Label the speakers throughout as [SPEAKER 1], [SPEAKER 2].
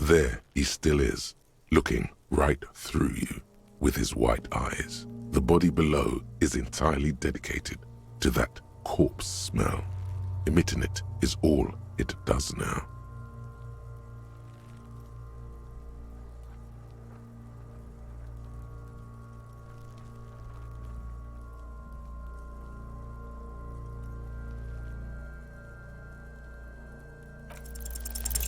[SPEAKER 1] There he still is, looking right through you with his white eyes. The body below is entirely dedicated to that corpse smell. Emitting it is all it does now.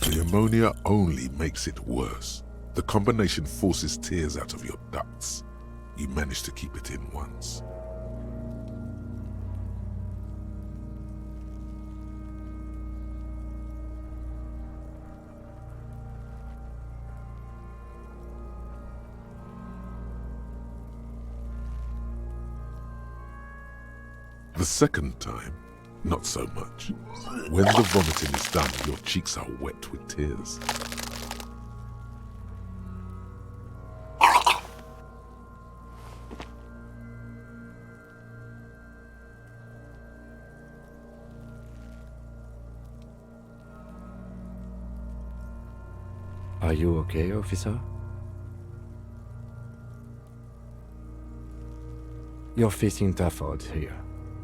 [SPEAKER 1] The ammonia only makes it worse. The combination forces tears out of your ducts. You manage to keep it in once. The second time, not so much. When the vomiting is done, your cheeks are wet with tears.
[SPEAKER 2] Are you okay, officer? You're facing tough odds here.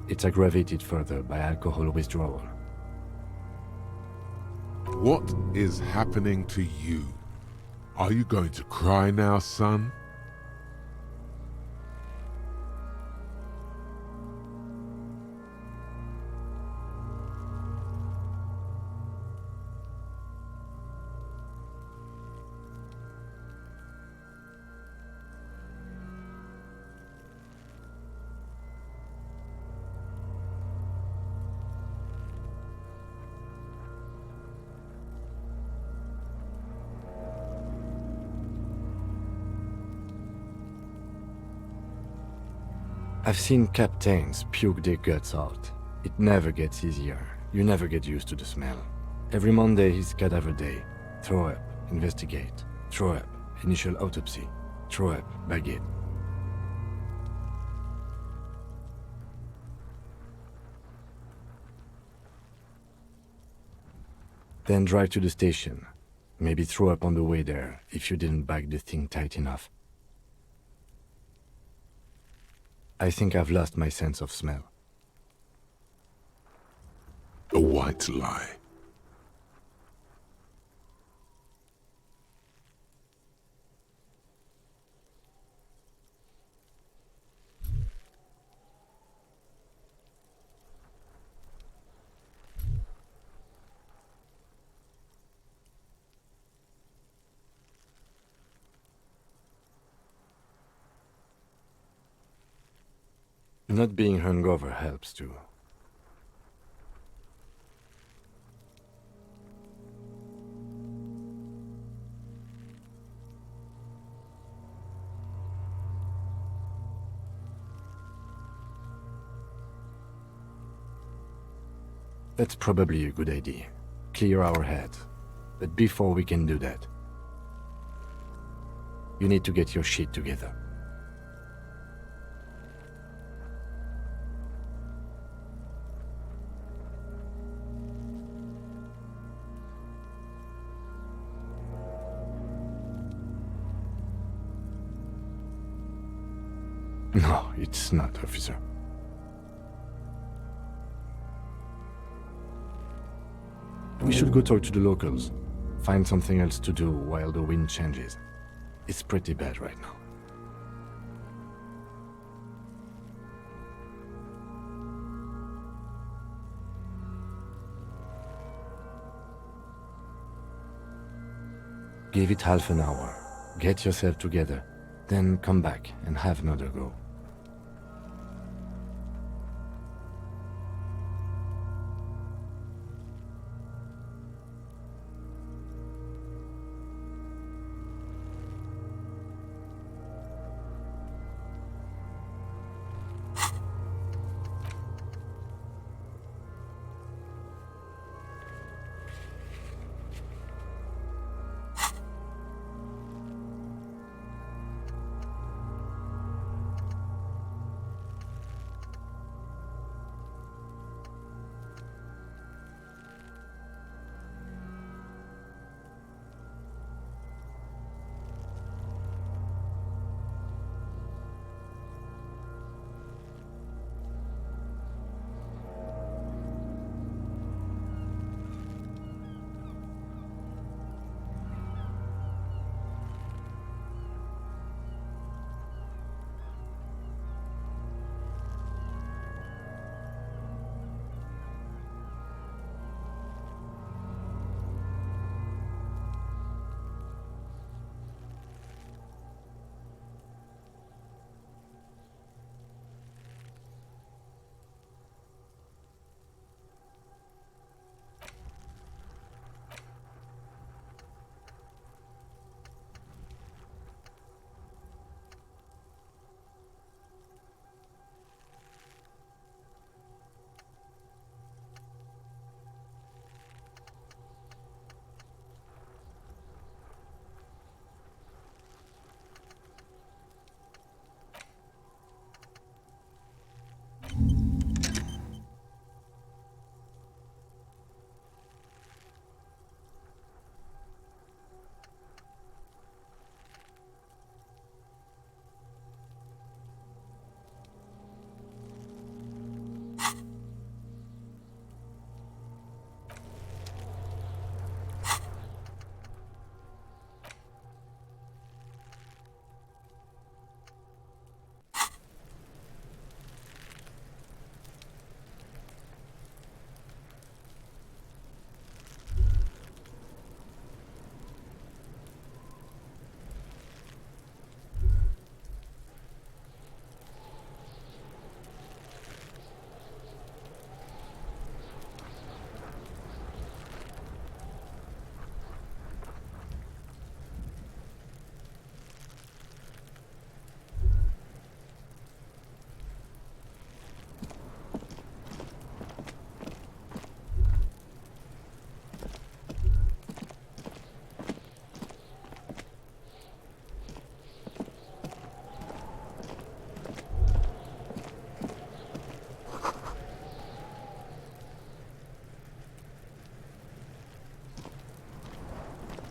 [SPEAKER 2] It's aggravated further by alcohol withdrawal.
[SPEAKER 1] What is happening to you? Are you going to cry now, son?
[SPEAKER 2] I've seen captains puke their guts out. It never gets easier. You never get used to the smell. Every Monday is cadaver day. Throw up, investigate. Throw up, initial autopsy. Throw up, bag it. Then drive to the station. Maybe throw up on the way there if you didn't bag the thing tight enough. I think I've lost my sense of smell.
[SPEAKER 1] A white lie.
[SPEAKER 2] Not being hungover helps too. That's probably a good idea. Clear our heads. But before we can do that, you need to get your shit together. No, it's not, officer. We should go talk to the locals. Find something else to do while the wind changes. It's pretty bad right now. Give it half an hour. Get yourself together. Then come back and have another go.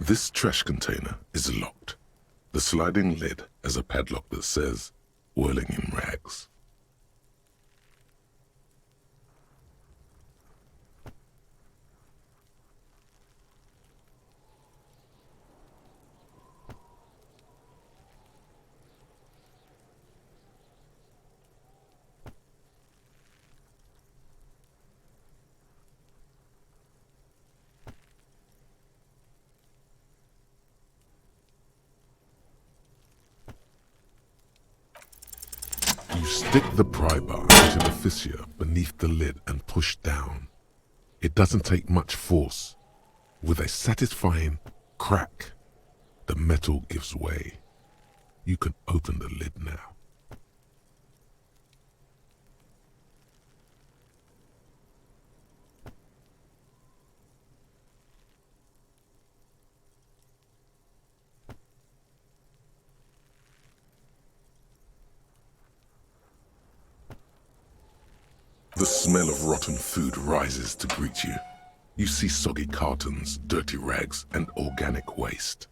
[SPEAKER 1] This trash container is locked. The sliding lid has a padlock that says, "Whirling in rags." You stick the pry bar into the fissure beneath the lid and push down. It doesn't take much force. With a satisfying crack, the metal gives way. You can open the lid now. The smell of rotten food rises to greet you. You see soggy cartons, dirty rags, and organic waste.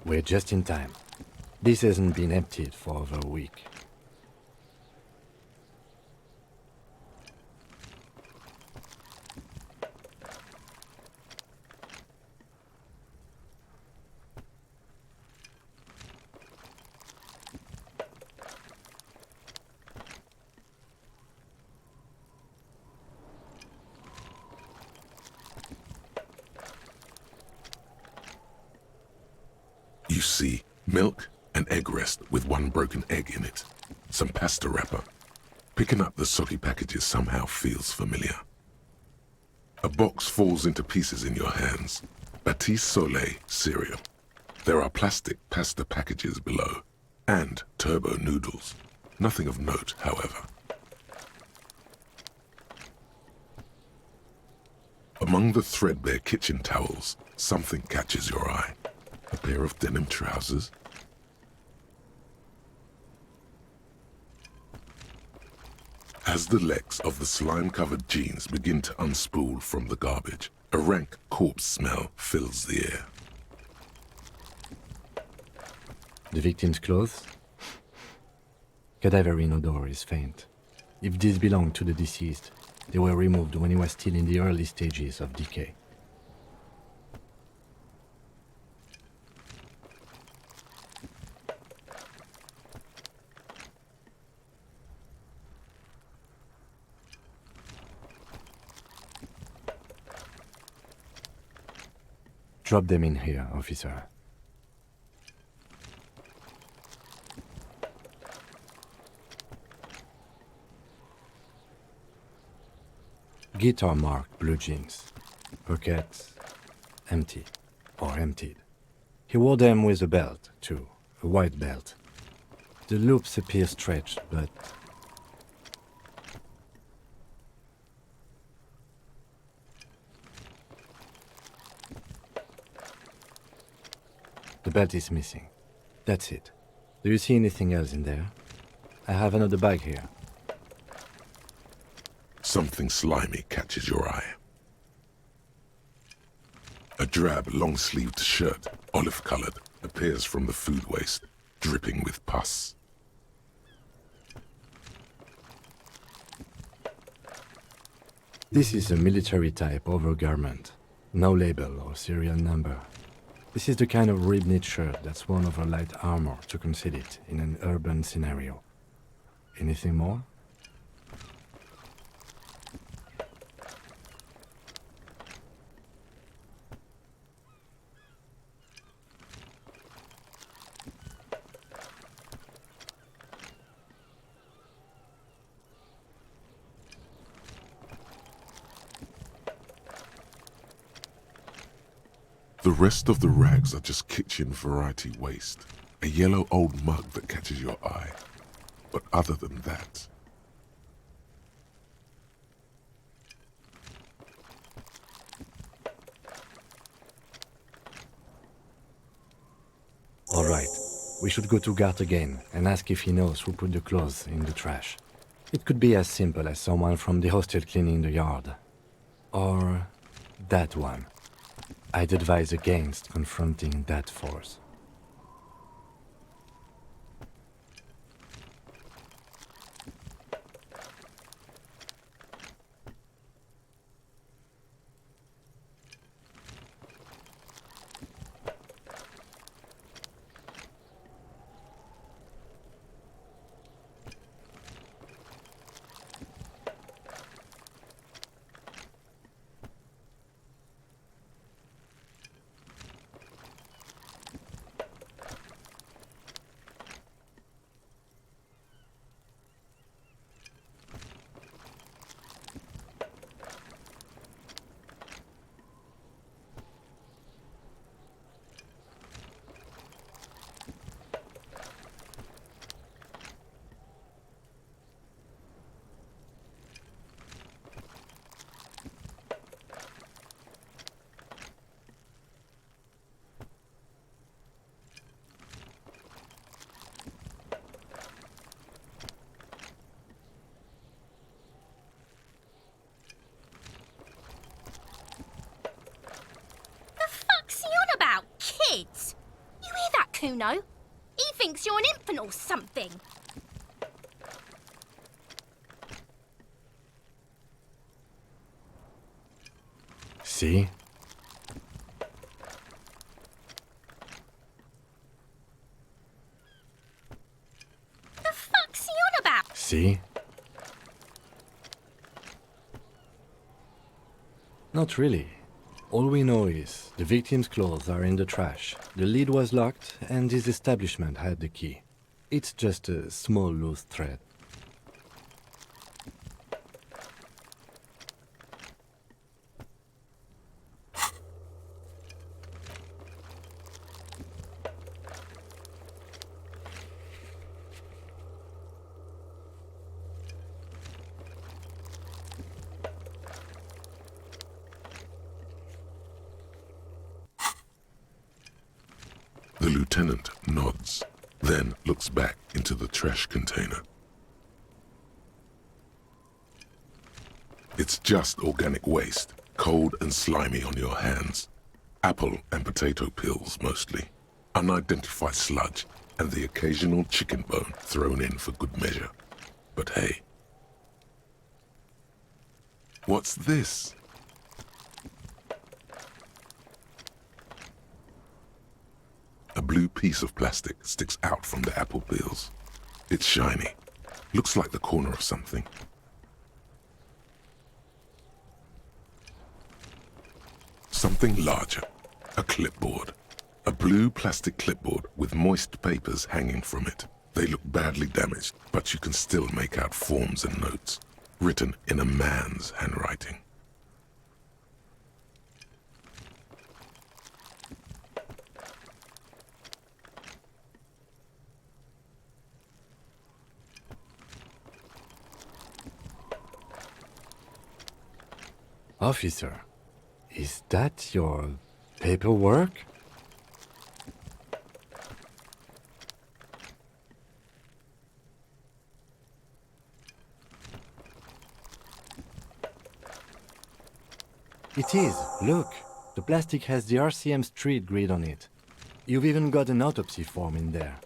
[SPEAKER 2] We're just in time. This hasn't been emptied for over a week.
[SPEAKER 1] You see milk and egg rest with one broken egg in it. Some pasta wrapper. Picking up the soggy packages somehow feels familiar. A box falls into pieces in your hands. Batiste Soleil cereal. There are plastic pasta packages below. And turbo noodles. Nothing of note, however. Among the threadbare kitchen towels, something catches your eye. A pair of denim trousers. As the legs of the slime-covered jeans begin to unspool from the garbage, a rank corpse smell fills the air.
[SPEAKER 2] The victim's clothes? Cadaverine odor is faint. If these belong to the deceased, they were removed when he was still in the early stages of decay. Drop them in here, officer. Guitar marked blue jeans. Pockets empty or emptied. He wore them with a belt, too, a white belt. The loops appear stretched, but the belt is missing. That's it. Do you see anything else in there? I have another bag here.
[SPEAKER 1] Something slimy catches your eye. A drab, long-sleeved shirt, olive-colored, appears from the food waste, dripping with pus.
[SPEAKER 2] This is a military-type overgarment. No label or serial number. This is the kind of rib-knit shirt that's worn over light armor to conceal it in an urban scenario. Anything more?
[SPEAKER 1] The rest of the rags are just kitchen variety waste. A yellow old mug that catches your eye. But other than that...
[SPEAKER 2] All right. We should go to Gart again and ask if he knows who put the clothes in the trash. It could be as simple as someone from the hostel cleaning the yard. Or that one. I'd advise against confronting that force.
[SPEAKER 3] Kuno. He thinks you're an infant or something.
[SPEAKER 2] See?
[SPEAKER 3] The fuck's he on about?
[SPEAKER 2] See? Not really. All we know is the victim's clothes are in the trash, the lid was locked, and his establishment had the key. It's just a small loose thread.
[SPEAKER 1] The lieutenant nods, then looks back into the trash container. It's just organic waste, cold and slimy on your hands. Apple and potato peels, mostly. Unidentified sludge, and the occasional chicken bone thrown in for good measure. But hey. What's this? A blue piece of plastic sticks out from the apple peels. It's shiny. Looks like the corner of something. Something larger. A clipboard. A blue plastic clipboard with moist papers hanging from it. They look badly damaged, but you can still make out forms and notes, written in a man's handwriting.
[SPEAKER 2] Officer, is that your paperwork? It is. Look, the plastic has the RCM street grid on it. You've even got an autopsy form in there.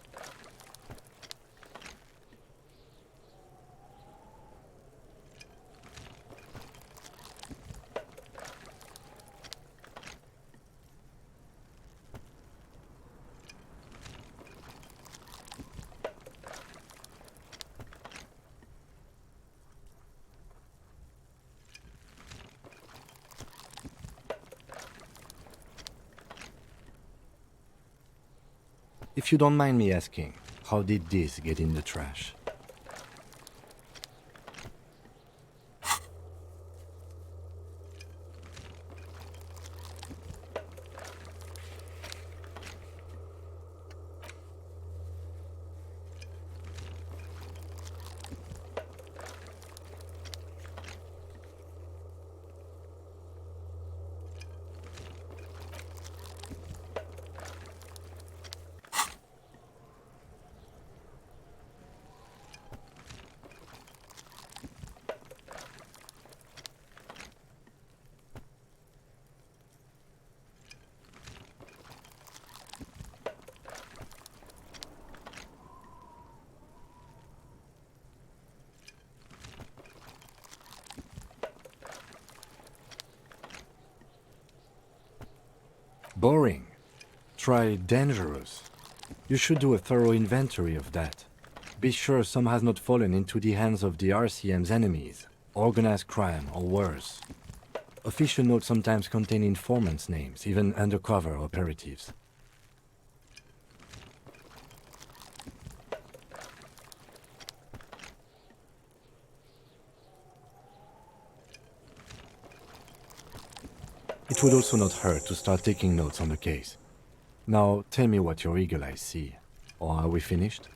[SPEAKER 2] If you don't mind me asking, how did this get in the trash? Boring. Try dangerous. You should do a thorough inventory of that. Be sure some has not fallen into the hands of the RCM's enemies, organized crime or worse. Official notes sometimes contain informants' names, even undercover operatives. It would also not hurt to start taking notes on the case. Now, tell me what your eagle eyes see. Or are we finished?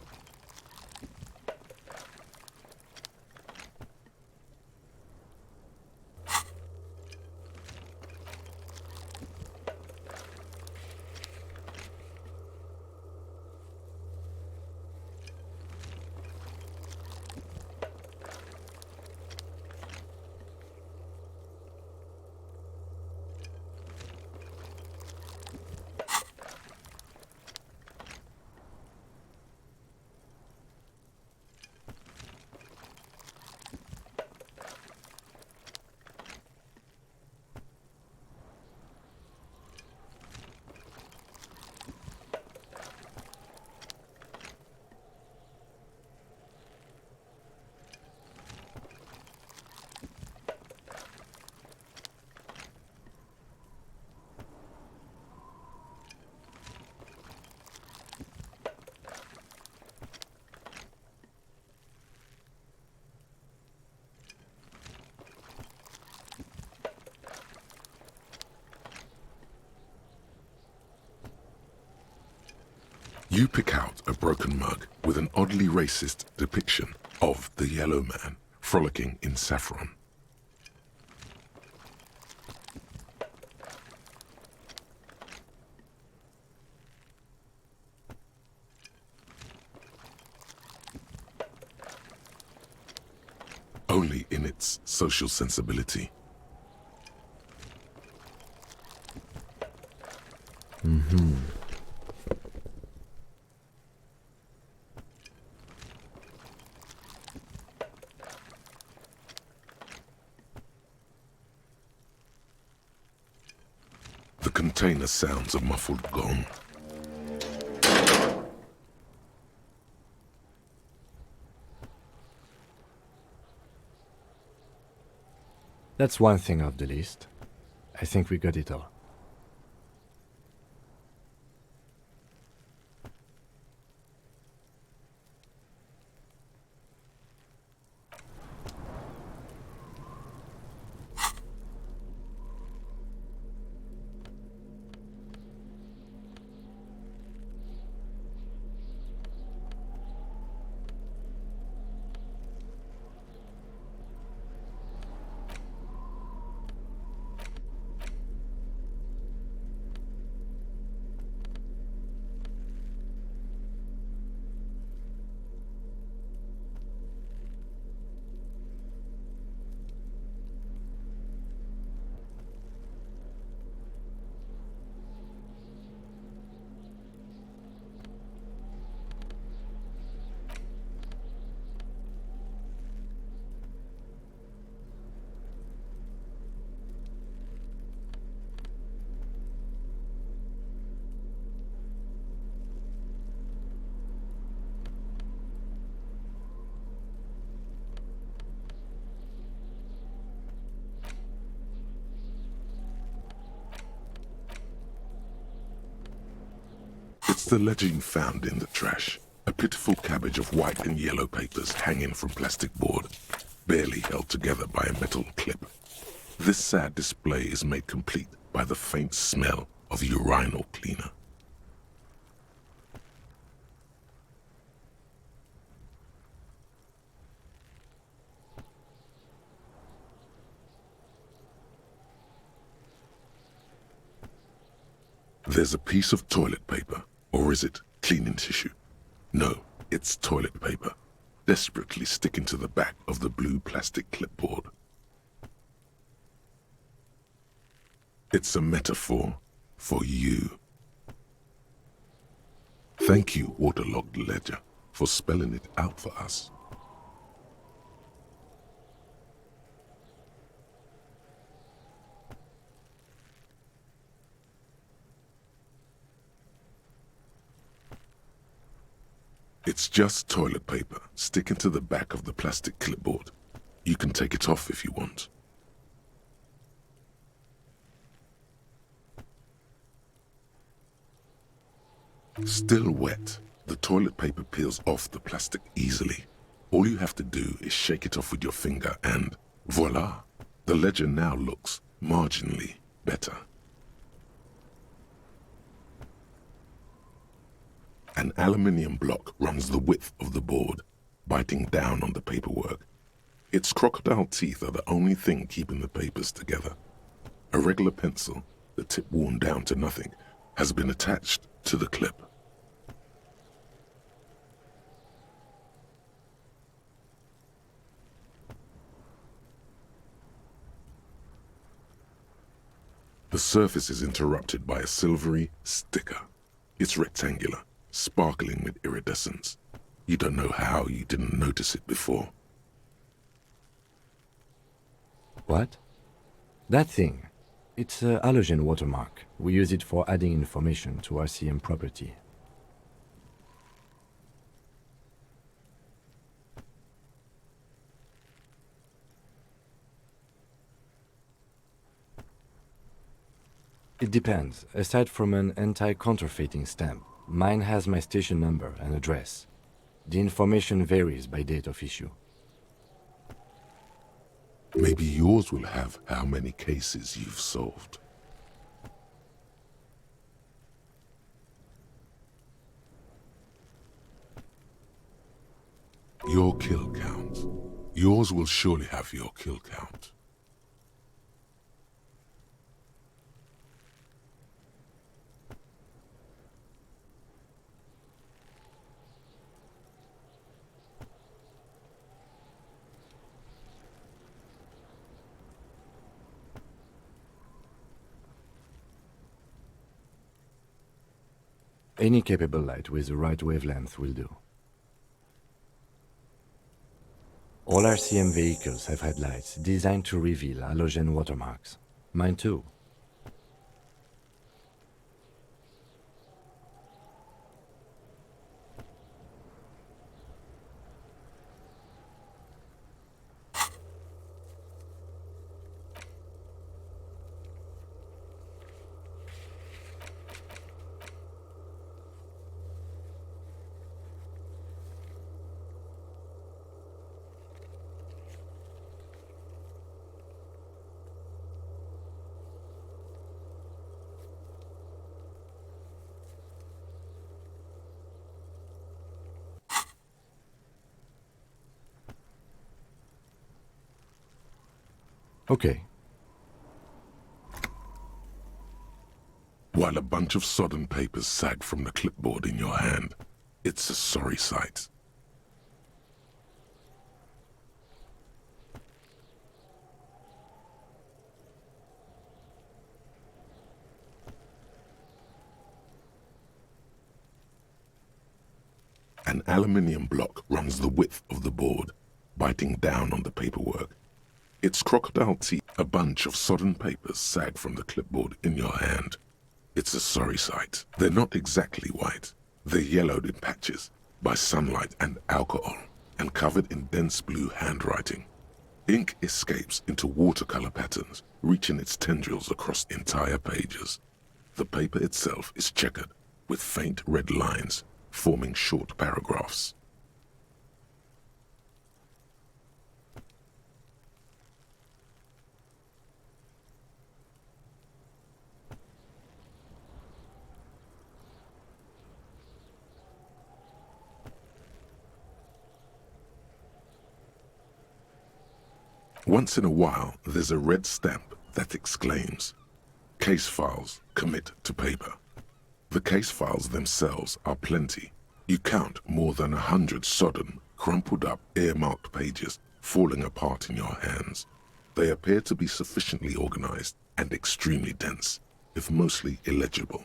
[SPEAKER 1] You pick out a broken mug with an oddly racist depiction of the yellow man frolicking in saffron. Only in its social sensibility. The container sounds a muffled gong.
[SPEAKER 2] That's one thing off the list. I think we got it all.
[SPEAKER 1] It's the ledger you found in the trash. A pitiful cabbage of white and yellow papers hanging from plastic board, barely held together by a metal clip. This sad display is made complete by the faint smell of urinal cleaner. There's a piece of toilet paper, or is it cleaning tissue? No, it's toilet paper, desperately sticking to the back of the blue plastic clipboard. It's a metaphor for you. Thank you, waterlogged ledger, for spelling it out for us. It's just toilet paper sticking to the back of the plastic clipboard. You can take it off if you want. Still wet, the toilet paper peels off the plastic easily. All you have to do is shake it off with your finger and voila! The ledger now looks marginally better. An aluminium block runs the width of the board, biting down on the paperwork. Its crocodile teeth are the only thing keeping the papers together. A regular pencil, the tip worn down to nothing, has been attached to the clip. The surface is interrupted by a silvery sticker. It's rectangular, sparkling with iridescence. You don't know how you didn't notice it before.
[SPEAKER 2] What? That thing. It's a halogen watermark. We use it for adding information to RCM property. It depends. Aside from an anti-counterfeiting stamp, mine has my station number and address. The information varies by date of issue.
[SPEAKER 1] Maybe yours will have how many cases you've solved. Your kill count. Yours will surely have your kill count.
[SPEAKER 2] Any capable light with the right wavelength will do. All RCM vehicles have headlights designed to reveal halogen watermarks. Mine too. Okay.
[SPEAKER 1] While a bunch of sodden papers sag from the clipboard in your hand, it's a sorry sight. An aluminium block runs the width of the board, biting down on the paperwork. Its crocodile teeth. A bunch of sodden papers sag from the clipboard in your hand. It's a sorry sight. They're not exactly white. They're yellowed in patches by sunlight and alcohol, and covered in dense blue handwriting. Ink escapes into watercolor patterns, reaching its tendrils across entire pages. The paper itself is checkered, with faint red lines forming short paragraphs. Once in a while, there's a red stamp that exclaims, "Case files, commit to paper." The case files themselves are plenty. You count more than 100 sodden, crumpled up, earmarked pages falling apart in your hands. They appear to be sufficiently organized and extremely dense, if mostly illegible.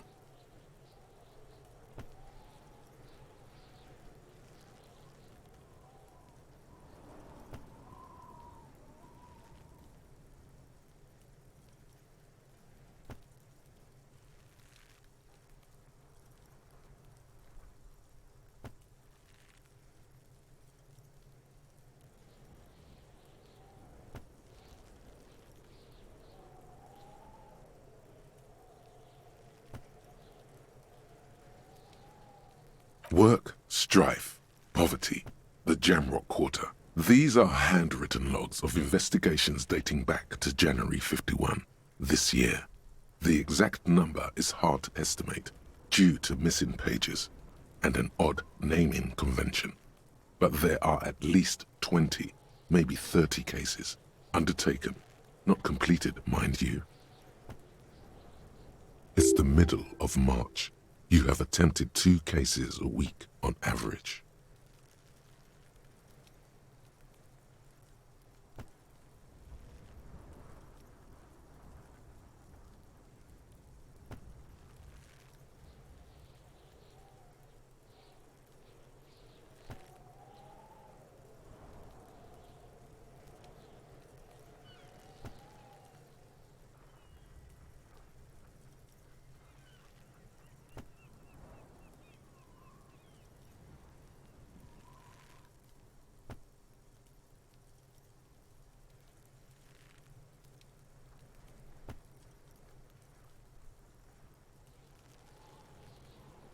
[SPEAKER 1] Work, strife, poverty, the Jamrock Quarter. These are handwritten logs of investigations dating back to January 51, this year. The exact number is hard to estimate due to missing pages and an odd naming convention. But there are at least 20, maybe 30 cases undertaken, not completed, mind you. It's the middle of March. You have attempted 2 cases a week on average.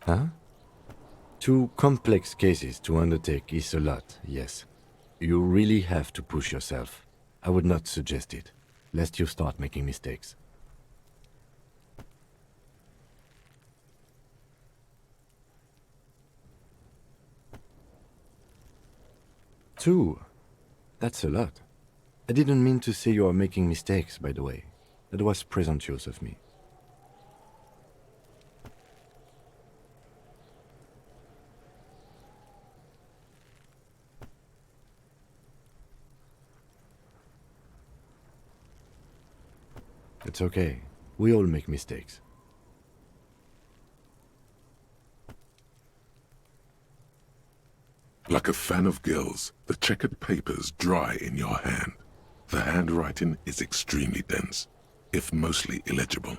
[SPEAKER 2] Huh? 2 complex cases to undertake is a lot, yes. You really have to push yourself. I would not suggest it, lest you start making mistakes. 2? That's a lot. I didn't mean to say you are making mistakes, by the way. That was presumptuous of me. It's okay. We all make mistakes.
[SPEAKER 1] Like a fan of gills, the checkered papers dry in your hand. The handwriting is extremely dense, if mostly illegible.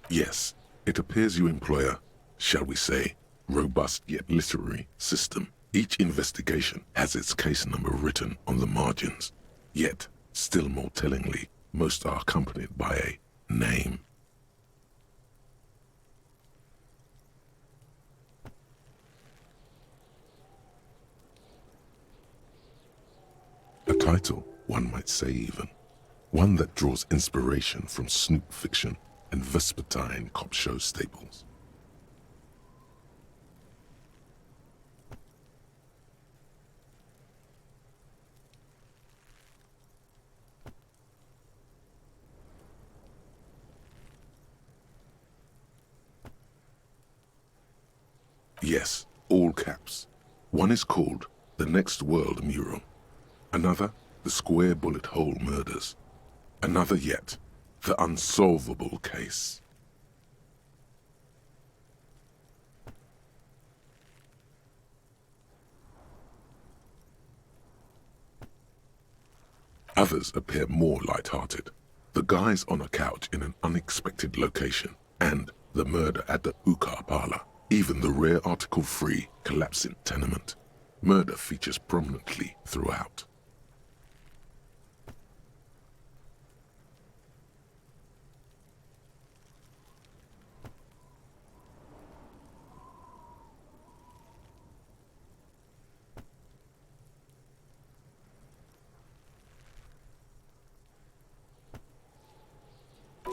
[SPEAKER 1] Yes, it appears you employ a, shall we say, robust yet literary system. Each investigation has its case number written on the margins. Yet, still more tellingly, most are accompanied by a name. A title, one might say even. One that draws inspiration from snoop fiction and vespertine cop show staples. Yes, all caps. One is called The Next World Mural. Another, The Square Bullet Hole Murders. Another yet, The Unsolvable Case. Others appear more light-hearted. The guys on a couch in an unexpected location, and the murder at the hookah parlor. Even the rare article-free collapsing tenement. Murder features prominently throughout.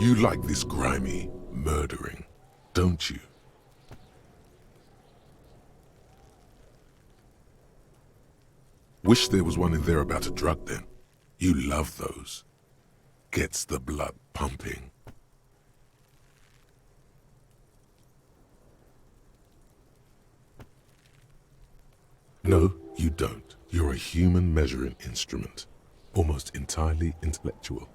[SPEAKER 1] You like this grimy murdering, don't you? Wish there was one in there about a drug then. You love those. Gets the blood pumping. No, you don't. You're a human measuring instrument. Almost entirely intellectual.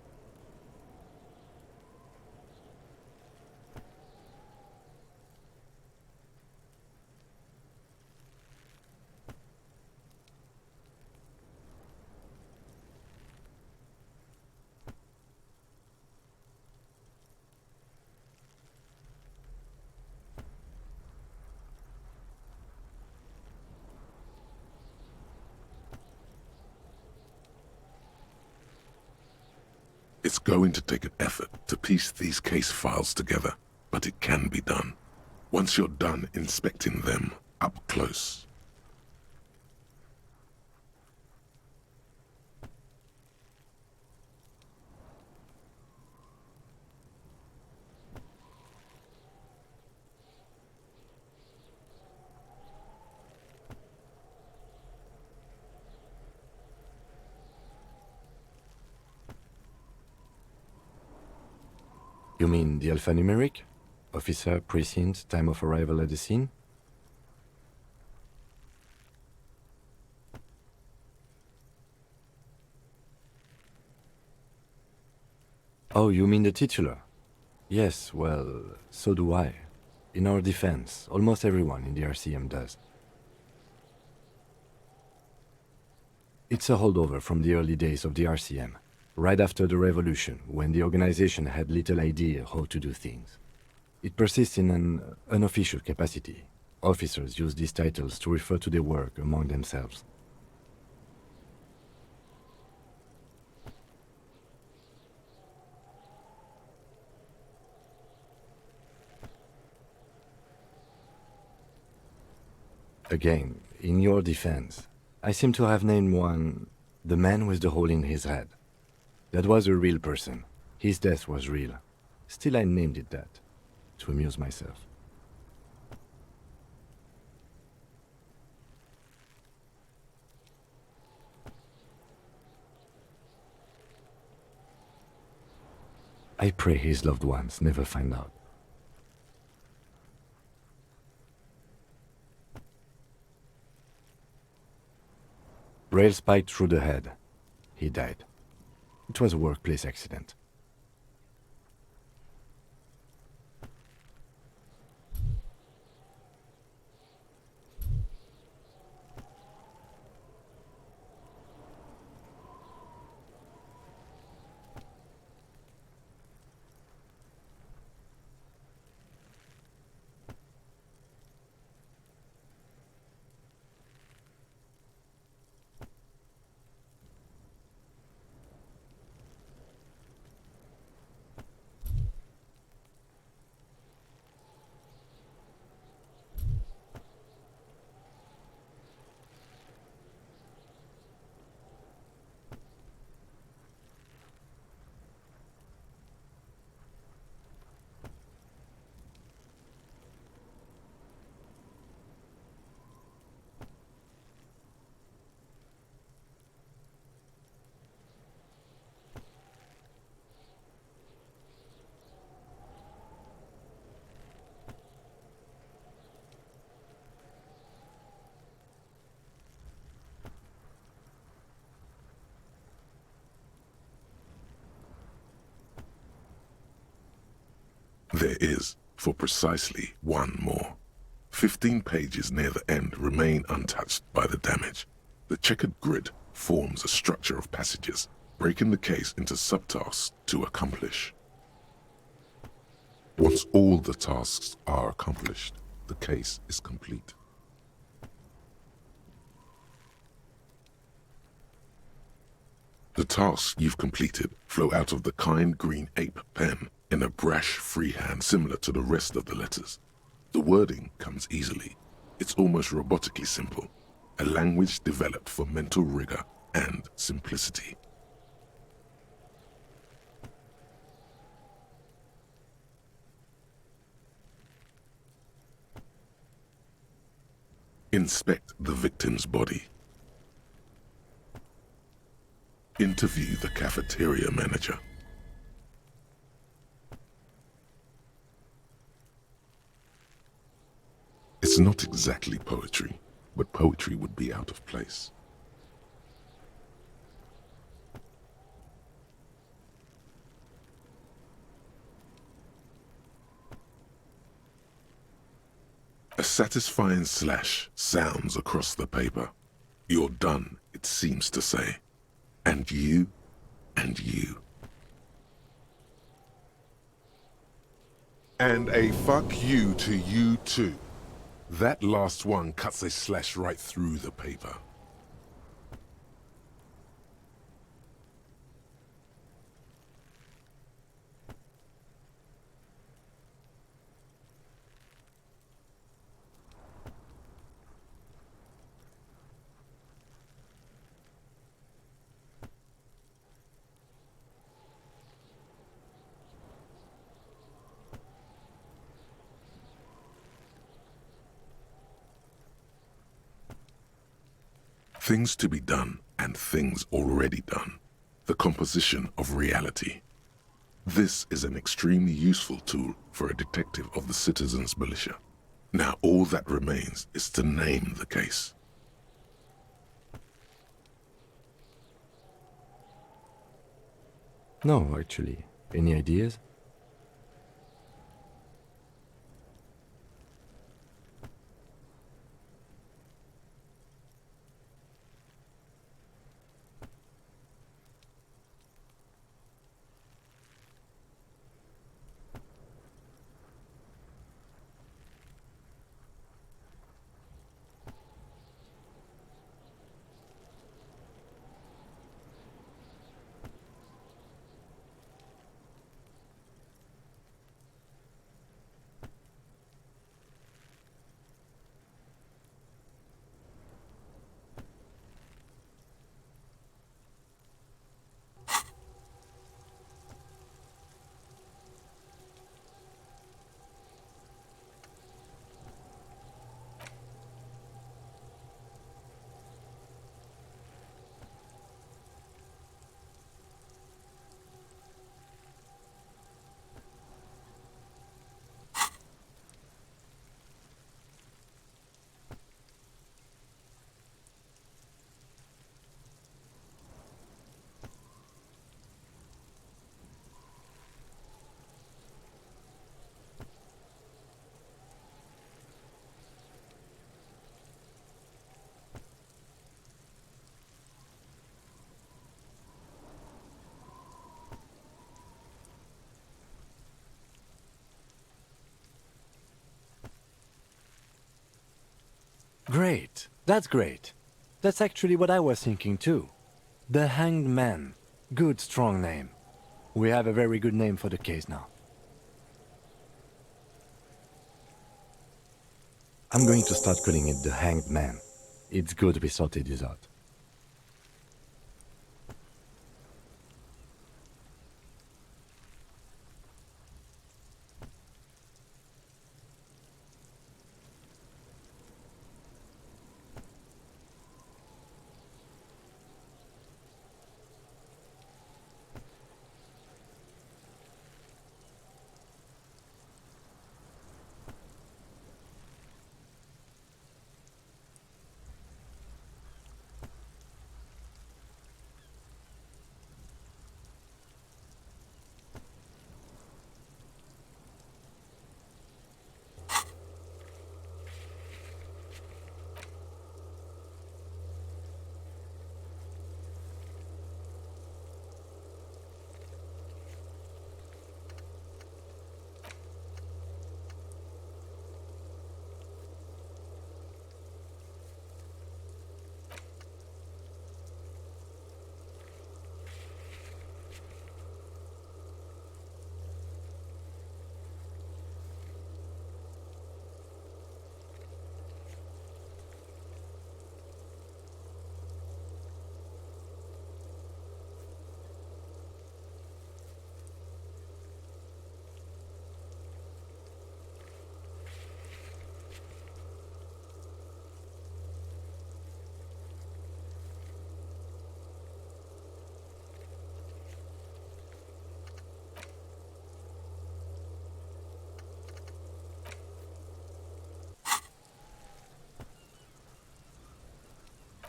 [SPEAKER 1] It's going to take an effort to piece these case files together, but it can be done. Once you're done inspecting them up close.
[SPEAKER 2] You mean the alphanumeric? Officer, precinct, time of arrival at the scene? Oh, you mean the titular? Yes, well, so do I. In our defense, almost everyone in the RCM does. It's a holdover from the early days of the RCM, right after the revolution, when the organization had little idea how to do things. It persists in an unofficial capacity. Officers use these titles to refer to their work among themselves. Again, in your defense, I seem to have named one the man with the hole in his head. That was a real person. His death was real. Still, I named it that, to amuse myself. I pray his loved ones never find out. Rail spiked through the head. He died. It was a workplace accident.
[SPEAKER 1] There is, for precisely one more. 15 pages near the end remain untouched by the damage. The checkered grid forms a structure of passages, breaking the case into subtasks to accomplish. Once all the tasks are accomplished, the case is complete. The tasks you've completed flow out of the kind green ape pen in a brash freehand similar to the rest of the letters. The wording comes easily. It's almost robotically simple, a language developed for mental rigor and simplicity. Inspect the victim's body. Interview the cafeteria manager. It's not exactly poetry, but poetry would be out of place. A satisfying slash sounds across the paper. You're done, it seems to say. And you, and you. And a fuck you to you too. That last one cuts a slash right through the paper. Things to be done and things already done. The composition of reality. This is an extremely useful tool for a detective of the citizens' militia. Now all that remains is to name the case.
[SPEAKER 2] No, actually. Any ideas? Great. That's great. That's actually what I was thinking too. The Hanged Man. Good, strong name. We have a very good name for the case now. I'm going to start calling it the Hanged Man. It's good we sorted this out.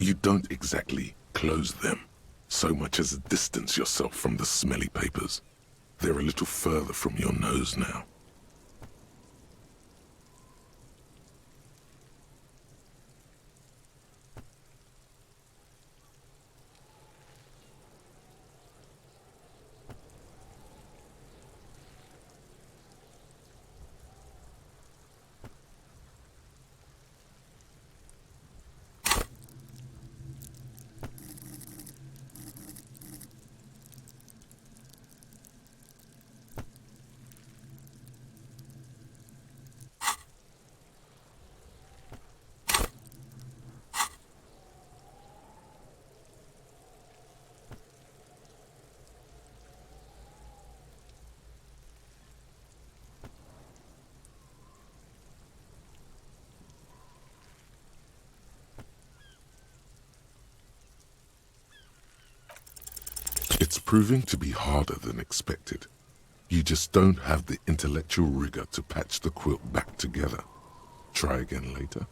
[SPEAKER 1] You don't exactly close them, so much as distance yourself from the smelly papers. They're a little further from your nose now. It's proving to be harder than expected. You just don't have the intellectual rigor to patch the quilt back together. Try again later.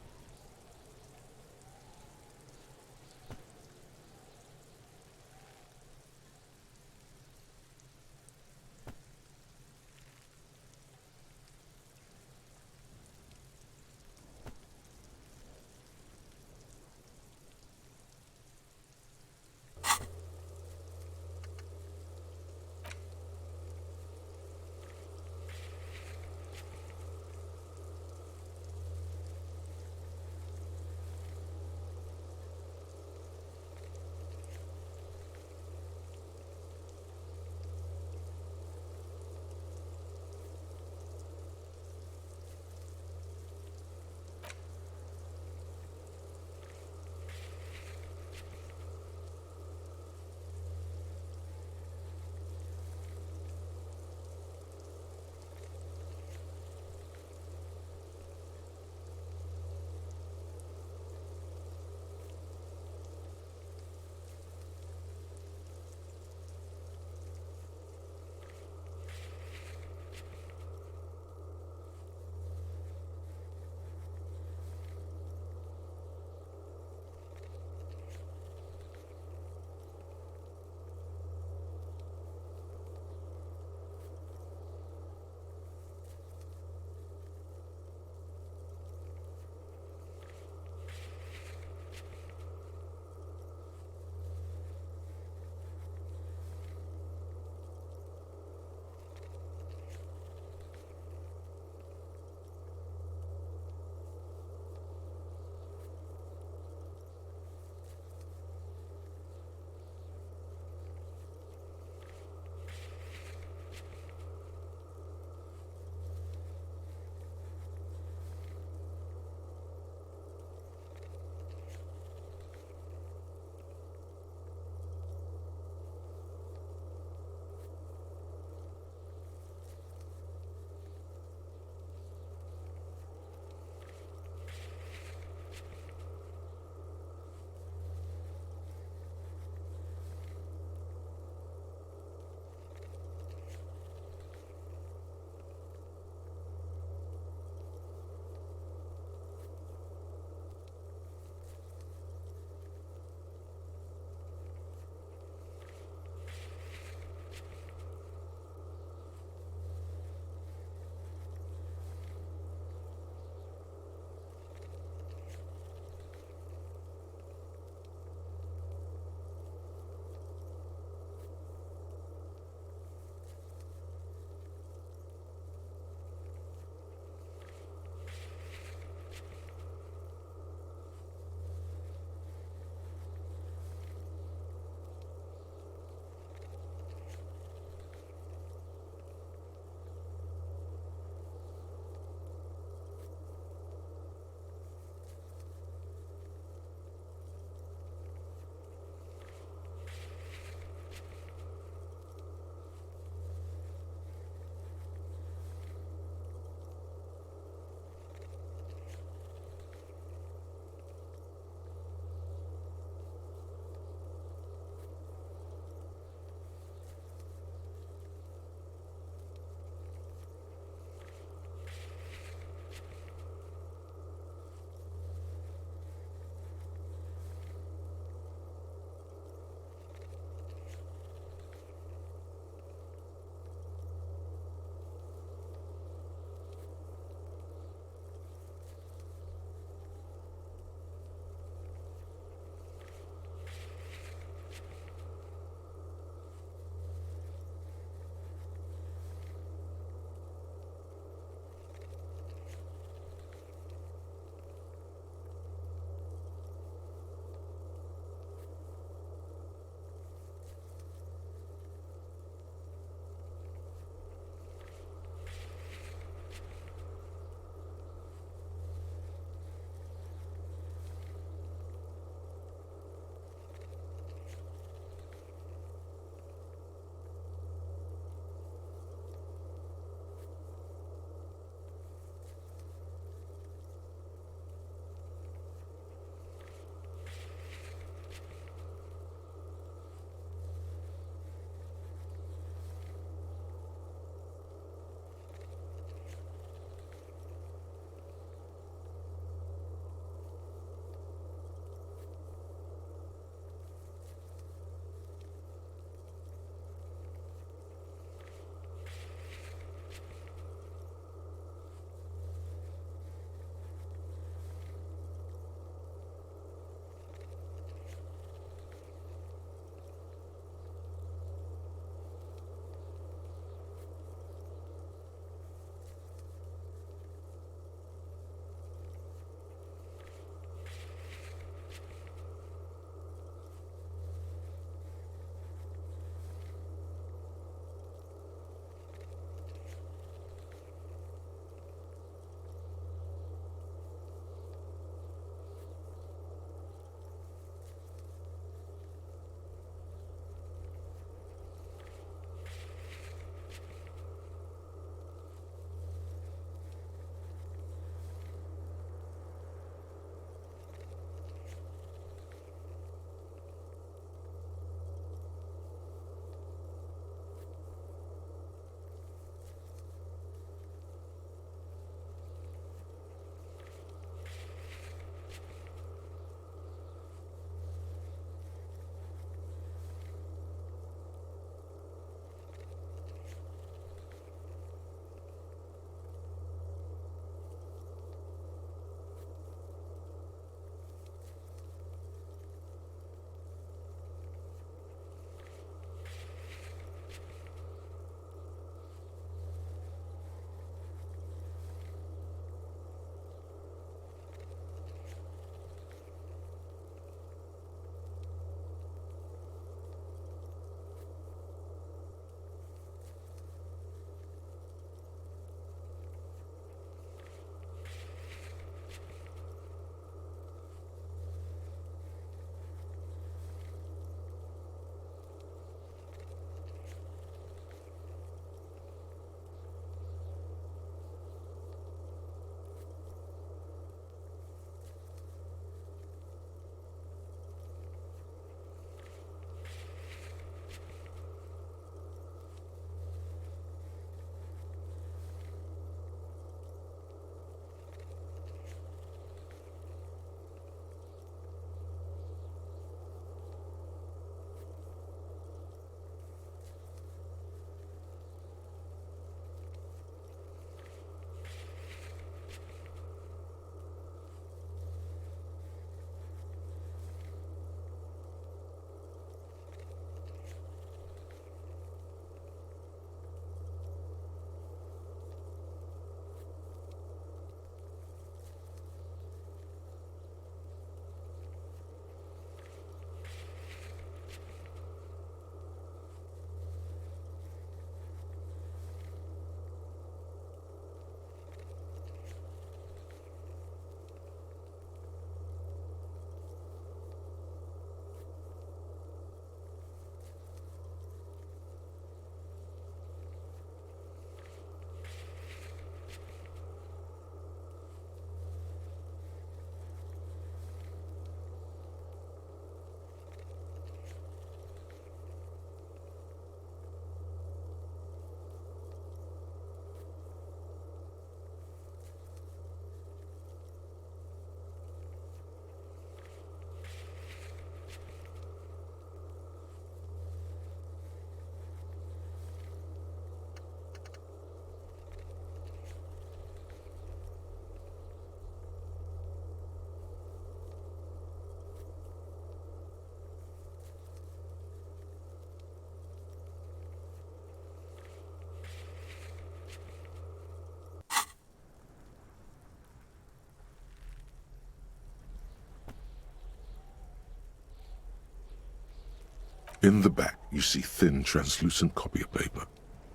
[SPEAKER 1] In the back, you see thin, translucent copier paper,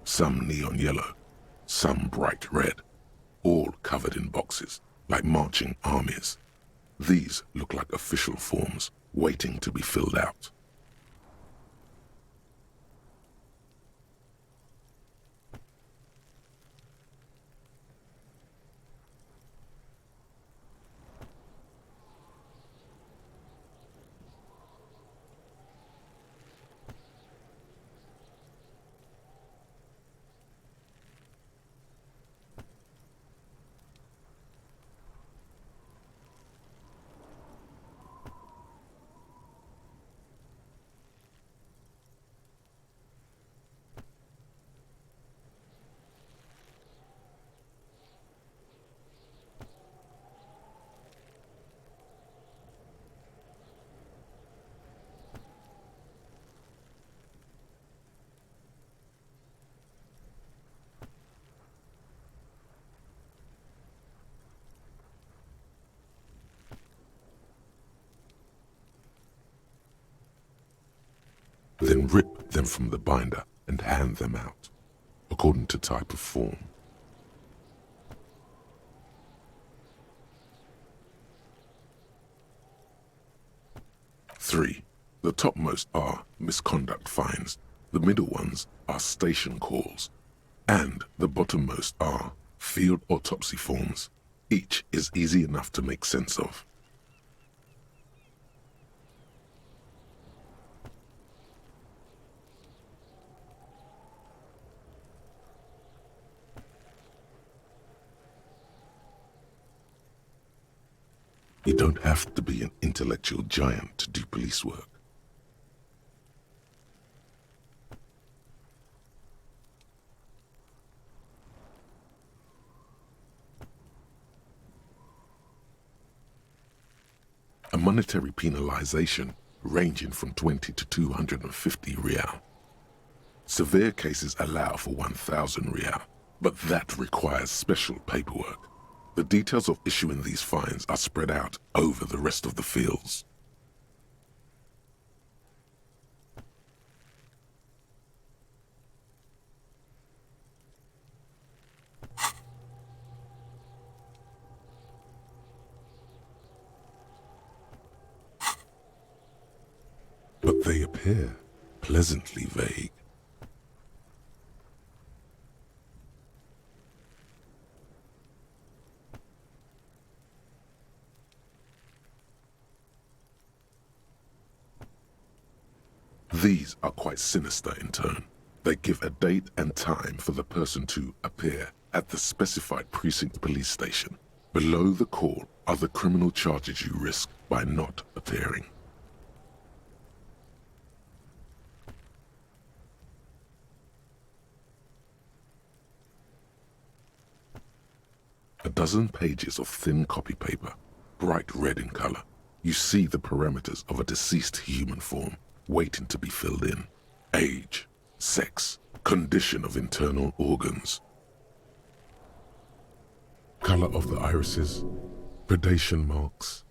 [SPEAKER 1] some neon yellow, some bright red, all covered in boxes, like marching armies. These look like official forms, waiting to be filled out. Then rip them from the binder and hand them out, according to type of form. Three, the topmost are misconduct fines, the middle ones are station calls, and the bottommost are field autopsy forms. Each is easy enough to make sense of. You don't have to be an intellectual giant to do police work. A monetary penalization ranging from 20 to 250 real. Severe cases allow for 1,000 real, but that requires special paperwork. The details of issuing these fines are spread out over the rest of the fields. But they appear pleasantly vague. These are quite sinister in tone. They give a date and time for the person to appear at the specified precinct police station. Below the call are the criminal charges you risk by not appearing. A dozen pages of thin copy paper, bright red in color. You see the parameters of a deceased human form, waiting to be filled in. Age, sex, condition of internal organs, color of the irises, predation marks,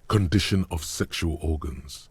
[SPEAKER 1] condition of sexual organs.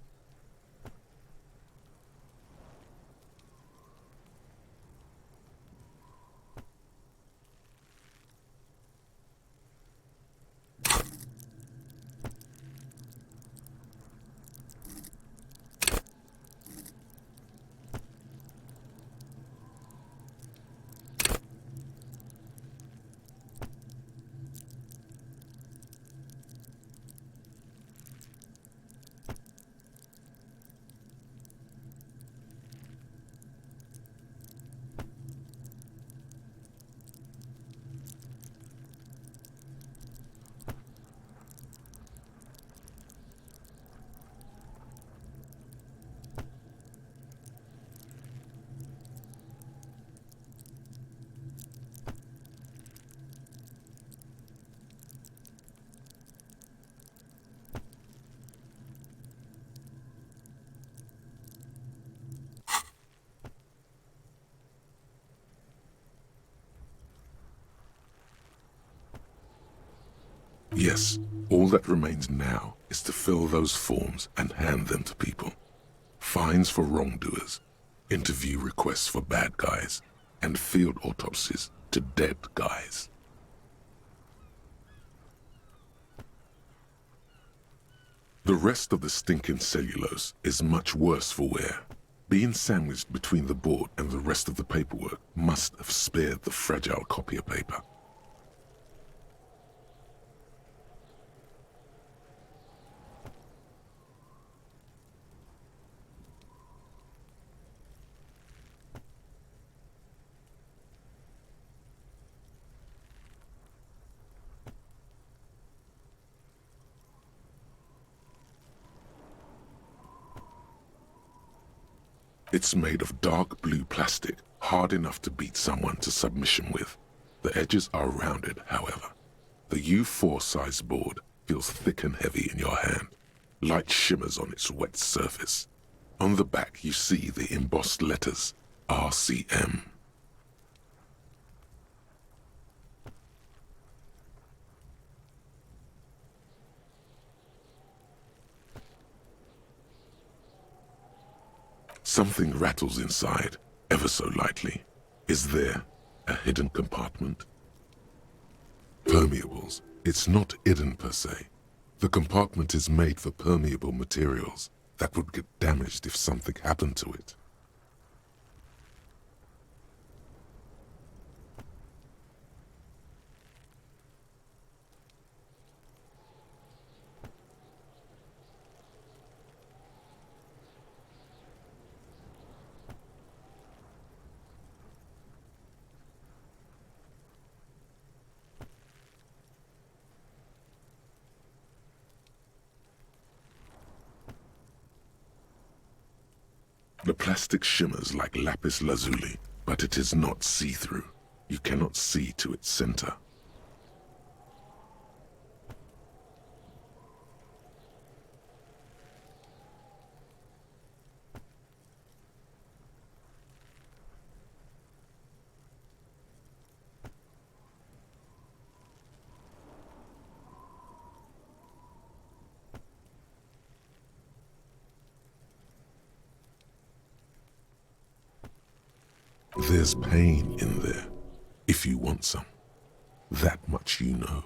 [SPEAKER 1] Yes, all that remains now is to fill those forms and hand them to people. fines for wrongdoers, interview requests for bad guys, and field autopsies to dead guys. The rest of the stinking cellulose is much worse for wear. Being sandwiched between the board and the rest of the paperwork must have spared the fragile copier paper. It's made of dark blue plastic, hard enough to beat someone to submission with. The edges are rounded, however. The U4 size board feels thick and heavy in your hand. Light shimmers on its wet surface. On the back you see the embossed letters, RCM. Something rattles inside, ever so lightly. Is there a hidden compartment? Permeables. It's not hidden per se. The compartment is made for permeable materials that would get damaged if something happened to it. The plastic shimmers like lapis lazuli, but it is not see-through. You cannot see to its center. There's pain in there, if you want some. That much you know.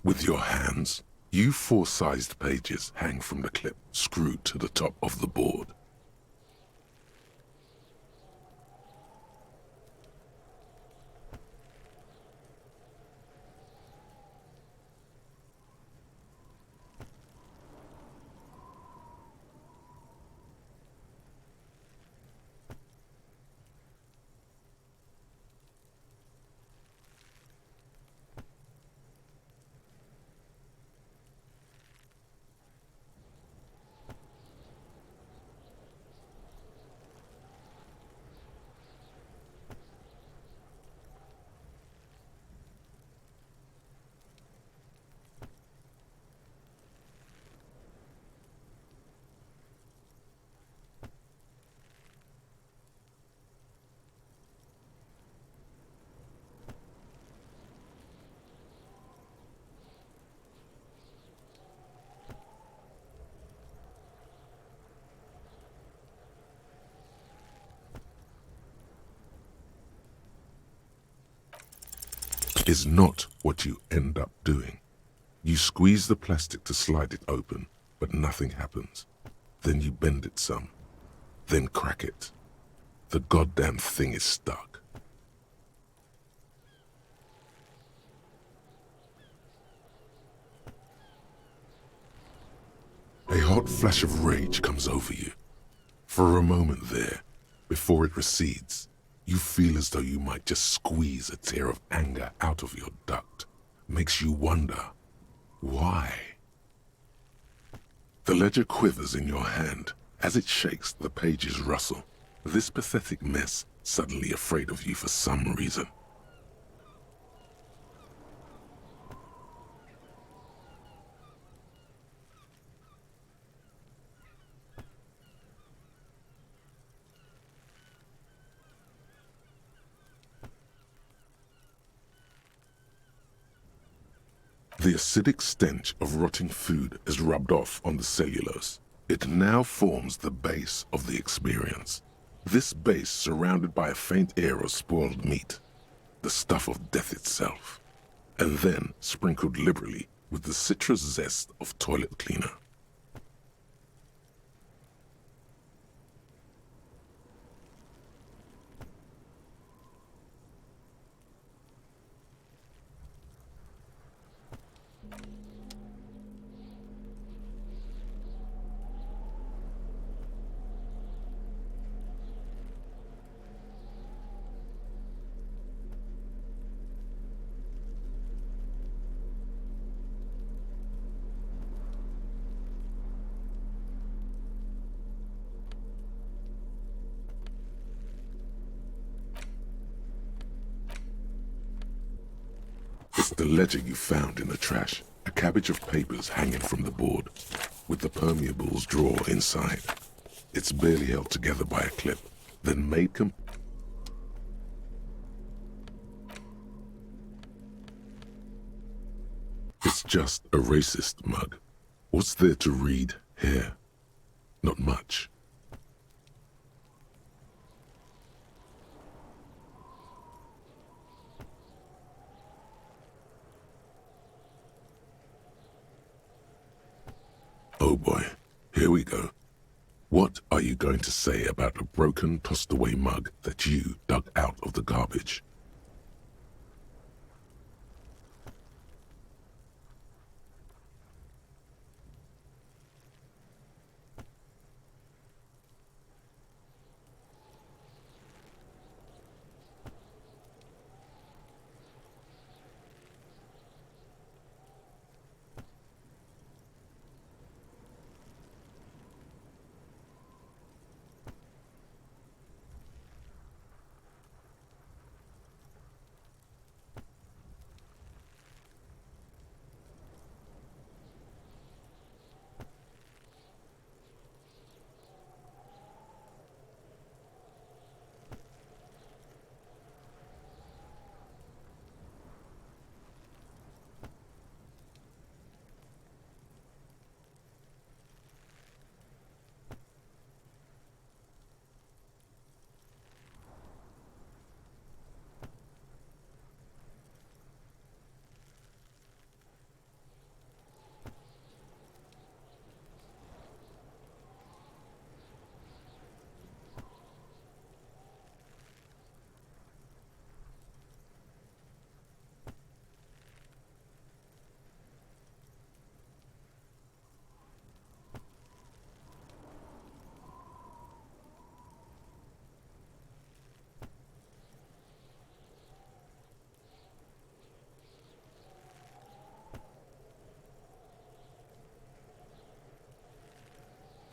[SPEAKER 1] With your hands, U4-sized pages hang from the clip screwed to the top of the board. is not what you end up doing. You squeeze the plastic to slide it open, but nothing happens. Then you bend it some, then crack it. The goddamn thing is stuck. A hot flash of rage comes over you. For a moment there, before it recedes, you feel as though you might just squeeze a tear of anger out of your duct. Makes you wonder, why? The ledger quivers in your hand. As it shakes, the pages rustle. This pathetic mess suddenly afraid of you for some reason. The acidic stench of rotting food is rubbed off on the cellulose. It now forms the base of the experience. This base surrounded by a faint air of spoiled meat, the stuff of death itself, and then sprinkled liberally with the citrus zest of toilet cleaner. It's the ledger you found in the trash, a cabbage of papers hanging from the board, with the permeables drawer inside. It's barely held together by a clip, then made It's just a racist mug. What's there to read here? Not much. Oh boy, here we go. What are you going to say about a broken, tossed-away mug that you dug out of the garbage?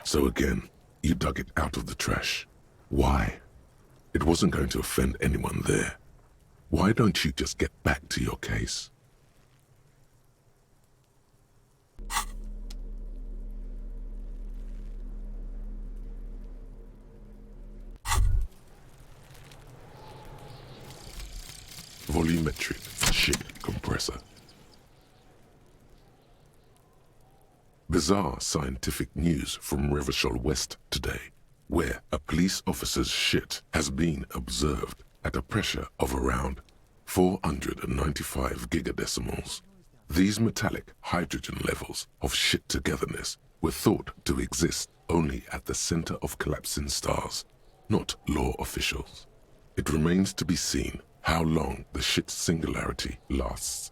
[SPEAKER 1] So again, you dug it out of the trash. Why? It wasn't going to offend anyone there. Why don't you just get back to your case? Volumetric ship compressor. Bizarre scientific news from Rivershore West today, where a police officer's shit has been observed at a pressure of around 495 gigadecimals. These metallic hydrogen levels of shit togetherness were thought to exist only at the center of collapsing stars, not law officials. It remains to be seen how long the shit singularity lasts.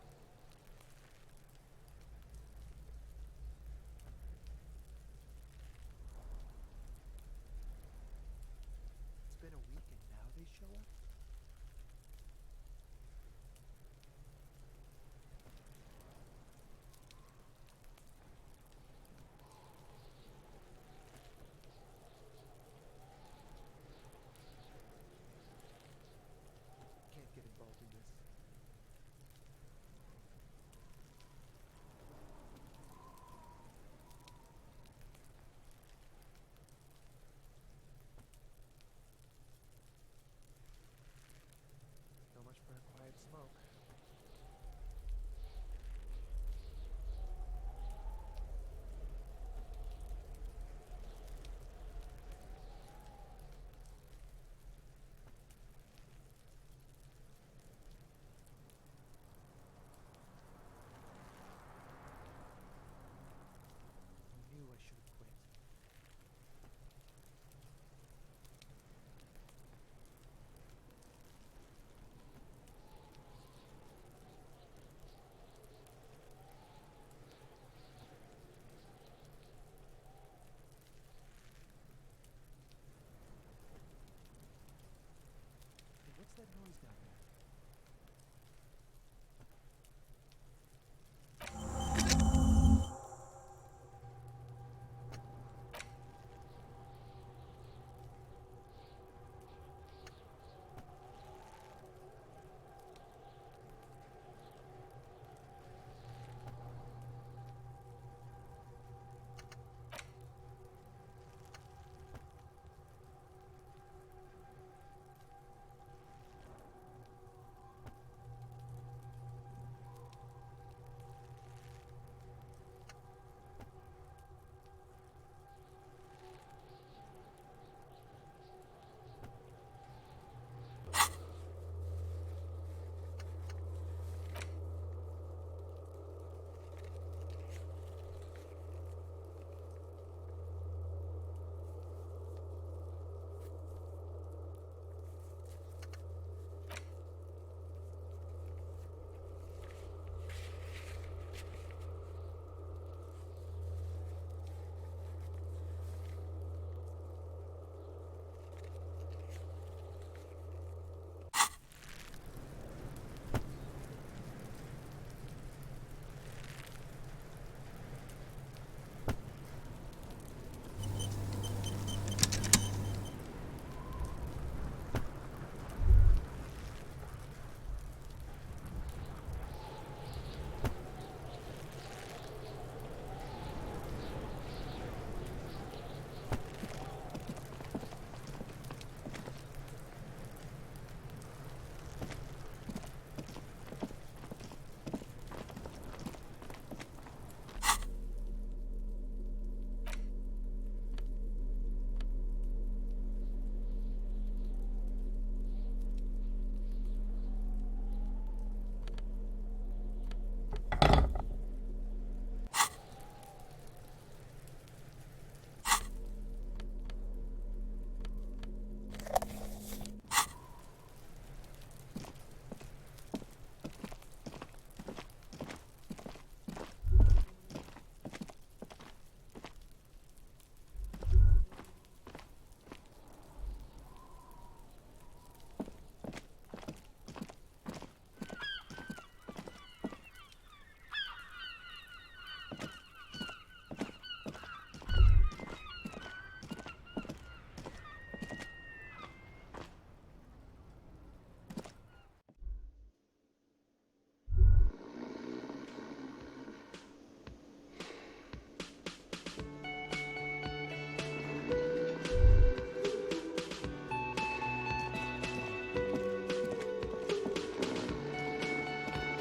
[SPEAKER 4] It's been a week and now they show up? Can't get involved in this. So much for a quiet smoke. I knew I should have quit. Hey, what's that noise down there?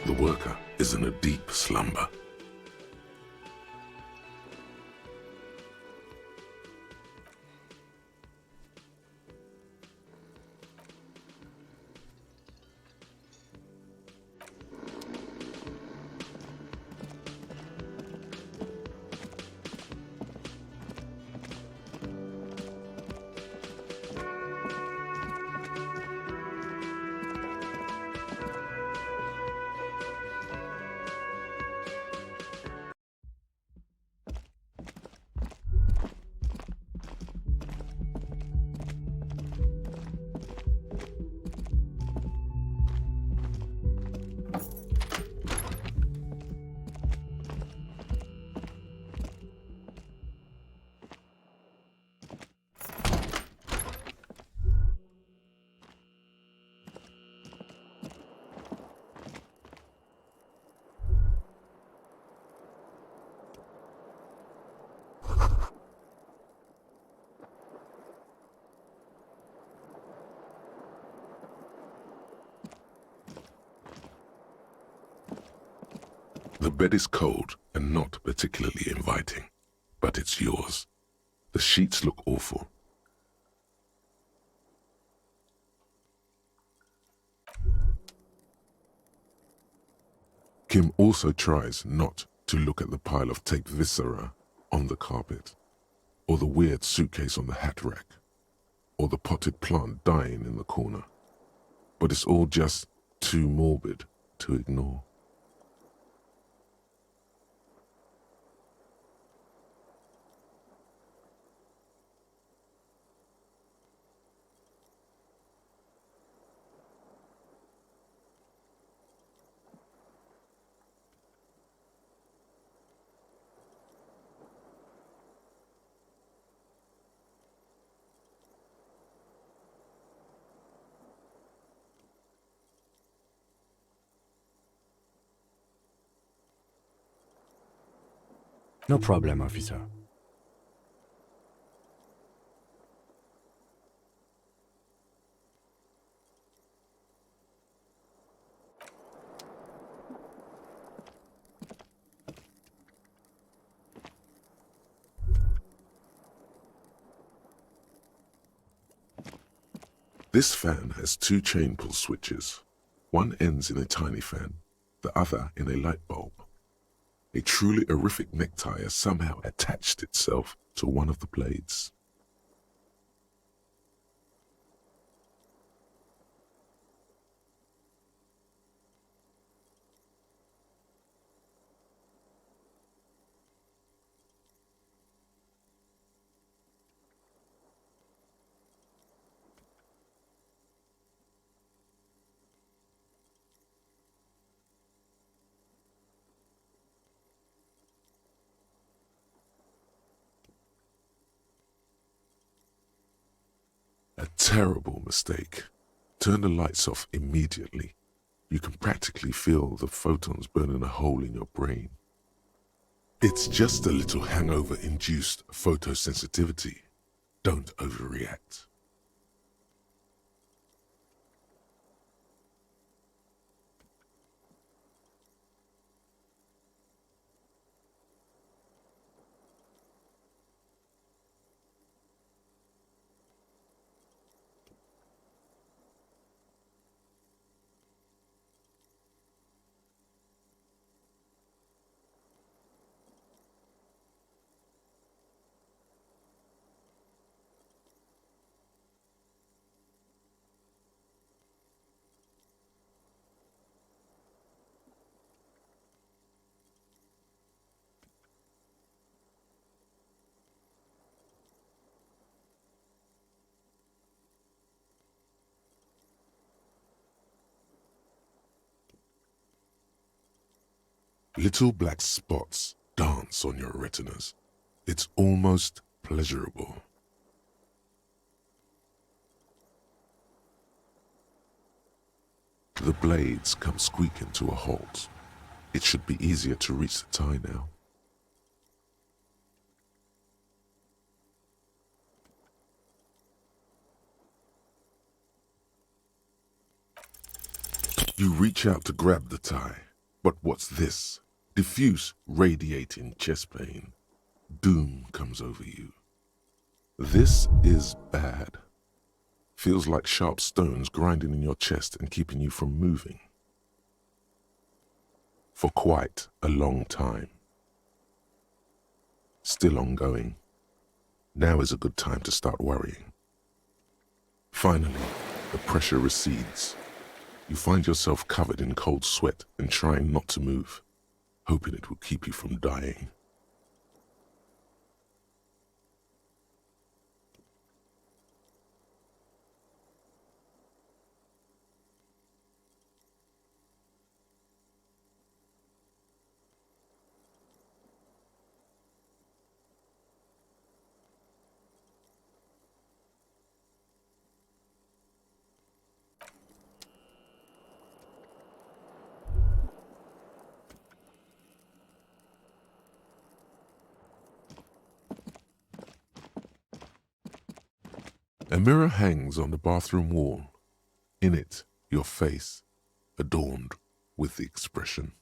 [SPEAKER 1] The worker is in a deep slumber. bed is cold and not particularly inviting, but it's yours. The sheets look awful. Kim also tries not to look at the pile of taped viscera on the carpet, or the weird suitcase on the hat rack, or the potted plant dying in the corner. But it's all just too morbid to ignore.
[SPEAKER 2] No problem, officer.
[SPEAKER 1] This fan has two chain pull switches. One ends in a tiny fan, the other in a light bulb. A truly horrific necktie has somehow attached itself to one of the blades. A terrible mistake. Turn the lights off immediately. You can practically feel the photons burning a hole in your brain. It's just a little hangover-induced photosensitivity. Don't overreact. Little black spots dance on your retinas. It's almost pleasurable. The blades come squeaking to a halt. It should be easier to reach the tie now. You reach out to grab the tie, but what's this? Diffuse, radiating chest pain. Doom comes over you. This is bad. Feels like sharp stones grinding in your chest and keeping you from moving. For quite a long time. Still ongoing. Now is a good time to start worrying. Finally, the pressure recedes. You find yourself covered in cold sweat and trying not to move, hoping it will keep you from dying. A mirror hangs on the bathroom wall. In it, your face, adorned with the expression,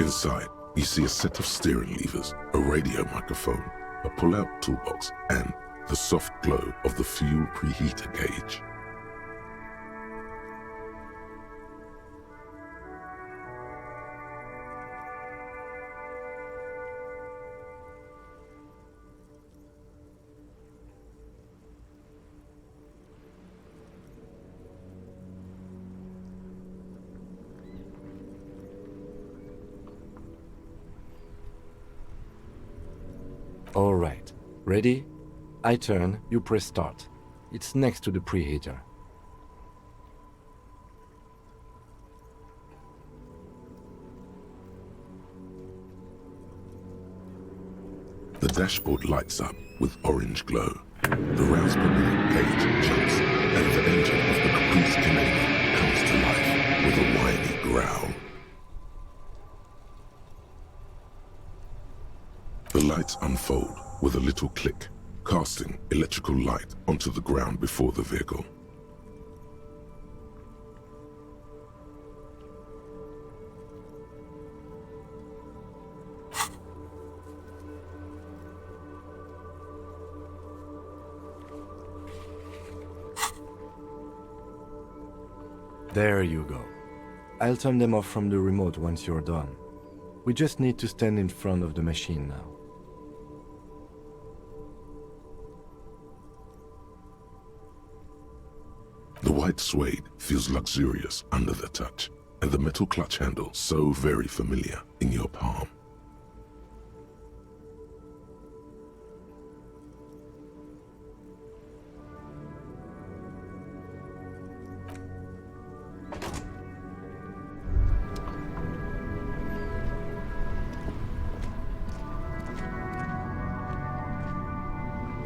[SPEAKER 1] Inside, you see a set of steering levers, a radio microphone, a pull-out toolbox, and the soft glow of the fuel preheater gauge.
[SPEAKER 2] All right. Ready? I turn, you press start. It's next to the preheater.
[SPEAKER 1] The dashboard lights up with orange glow. The rounds per minute gauge jumps, and the engine of the Caprice Canadian comes to life with a whiny growl. The lights unfold with a little click, casting electrical light onto the ground before the vehicle.
[SPEAKER 2] There you go. I'll turn them off from the remote once you're done. We just need to stand in front of the machine now.
[SPEAKER 1] The white suede feels luxurious under the touch, and the metal clutch handle so very familiar in your palm.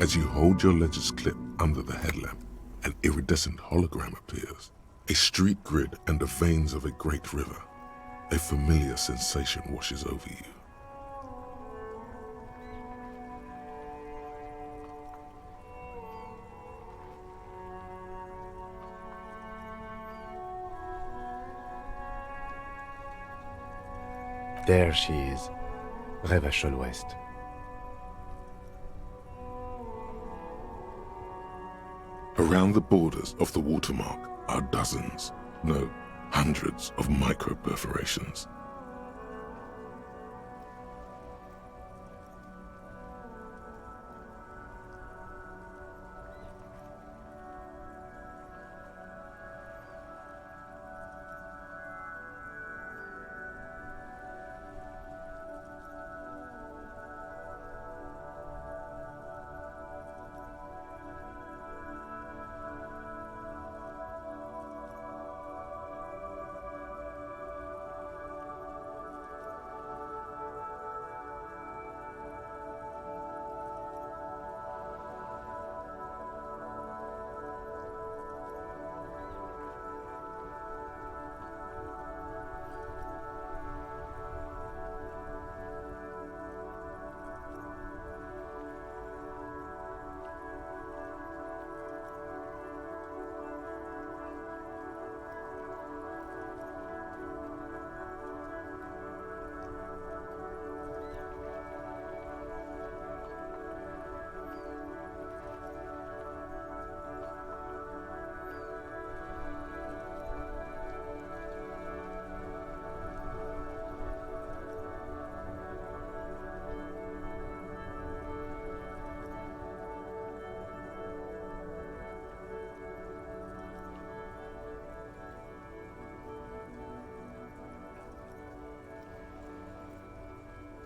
[SPEAKER 1] As you hold your ledger's clip under the headlamp, an iridescent hologram appears. A street grid and the veins of a great river. A familiar sensation washes over you.
[SPEAKER 2] There she is, Revachol West.
[SPEAKER 1] Around the borders of the watermark are dozens, no, hundreds of micro-perforations.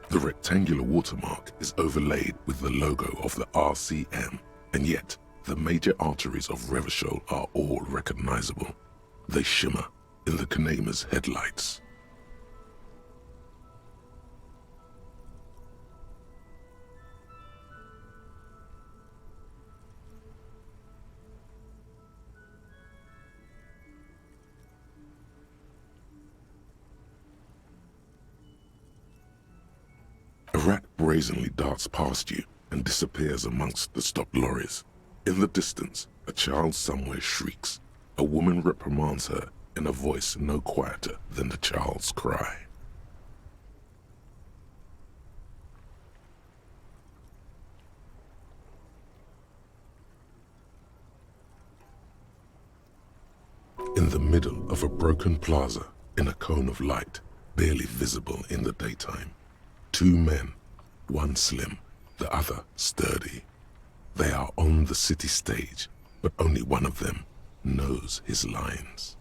[SPEAKER 1] The rectangular watermark is overlaid with the logo of the RCM, and yet the major arteries of Revachol are all recognizable. They shimmer in the Kanema's headlights. A rat brazenly darts past you and disappears amongst the stopped lorries. In the distance, a child somewhere shrieks. A woman reprimands her in a voice no quieter than the child's cry. In the middle of a broken plaza, in a cone of light, barely visible in the daytime, two men, one slim, the other sturdy. They are on the city stage, but only one of them knows his lines.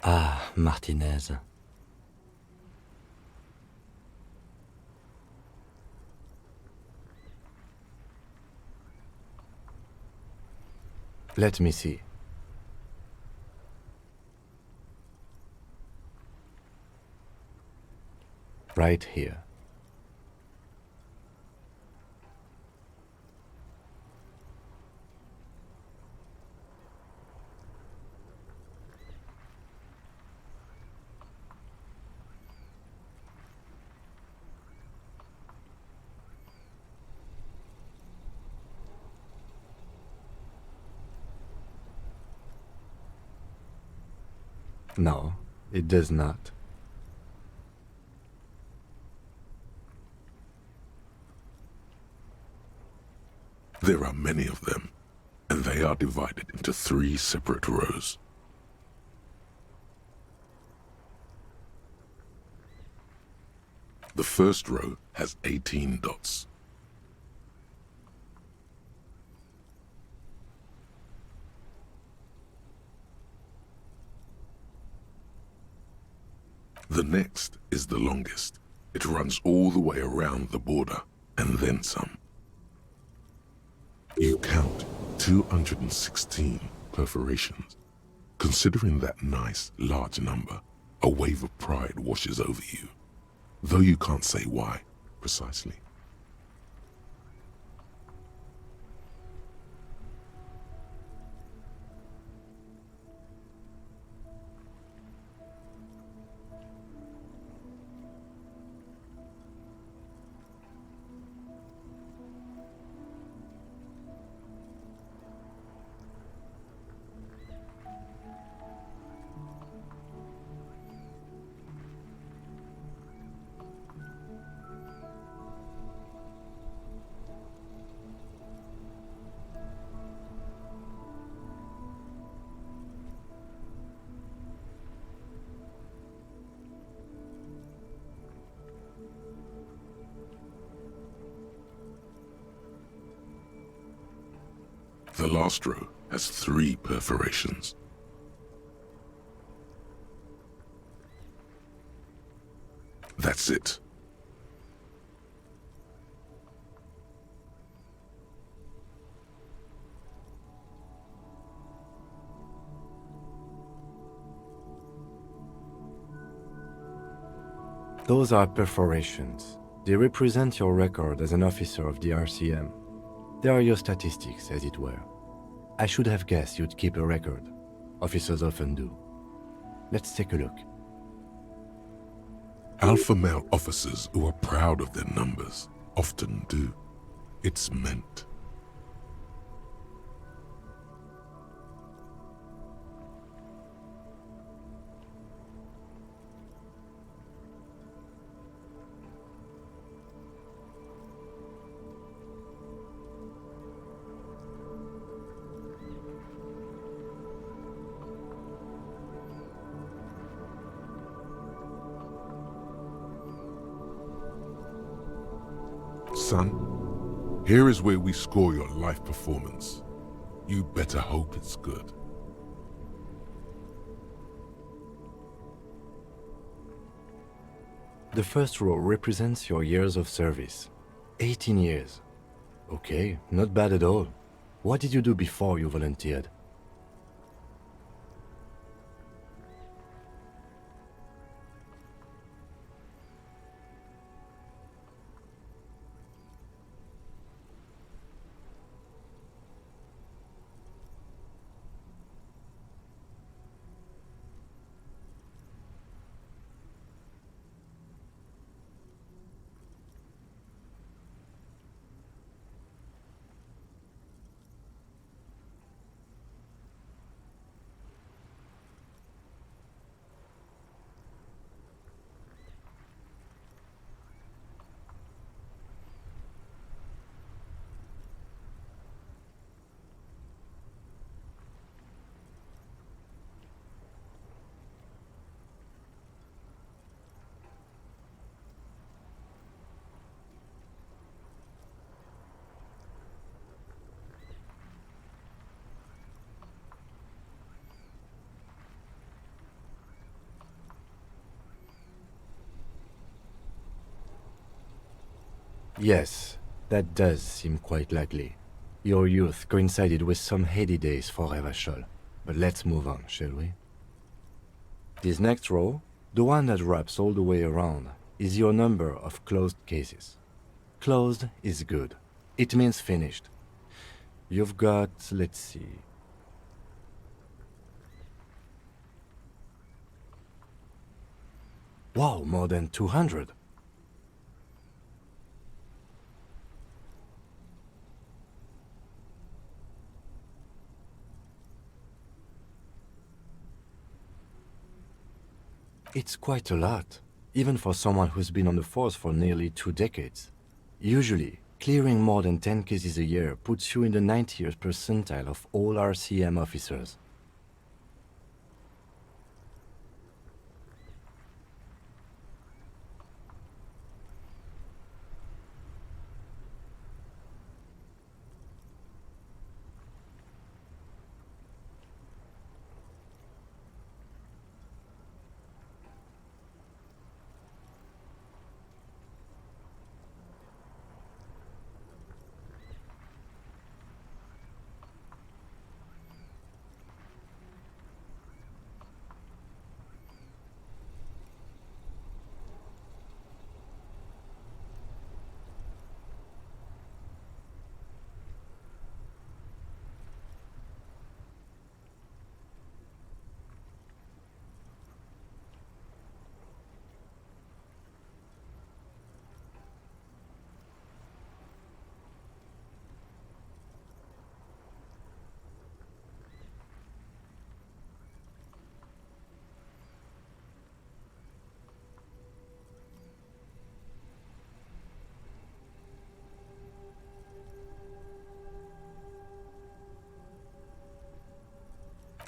[SPEAKER 2] Ah, Martinez. Let me see. Right here. No, it does not.
[SPEAKER 1] There are many of them, and they are divided into 3 separate rows. The first row has 18 dots. The next is the longest. It runs all the way around the border, and then some. You count 216 perforations. Considering that nice, large number, a wave of pride washes over you, though you can't say why precisely. The last row has 3 perforations. That's it.
[SPEAKER 2] Those are perforations. They represent your record as an officer of the RCM. They are your statistics, as it were. I should have guessed you'd keep a record. Officers often do. Let's take a look.
[SPEAKER 1] Alpha male officers who are proud of their numbers often do. It's meant. Son, here is where we score your life performance. You better hope it's good.
[SPEAKER 2] The first row represents your years of service. 18 years. Okay, not bad at all. What did you do before you volunteered? Yes, that does seem quite likely. Your youth coincided with some heady days for Revachol. But let's move on, shall we? This next row, the one that wraps all the way around, is your number of closed cases. Closed is good. It means finished. You've got, let's see... Wow, more than 200. It's quite a lot, even for someone who's been on the force for nearly 2 decades. Usually, clearing more than 10 cases a year puts you in the 90th percentile of all RCM officers.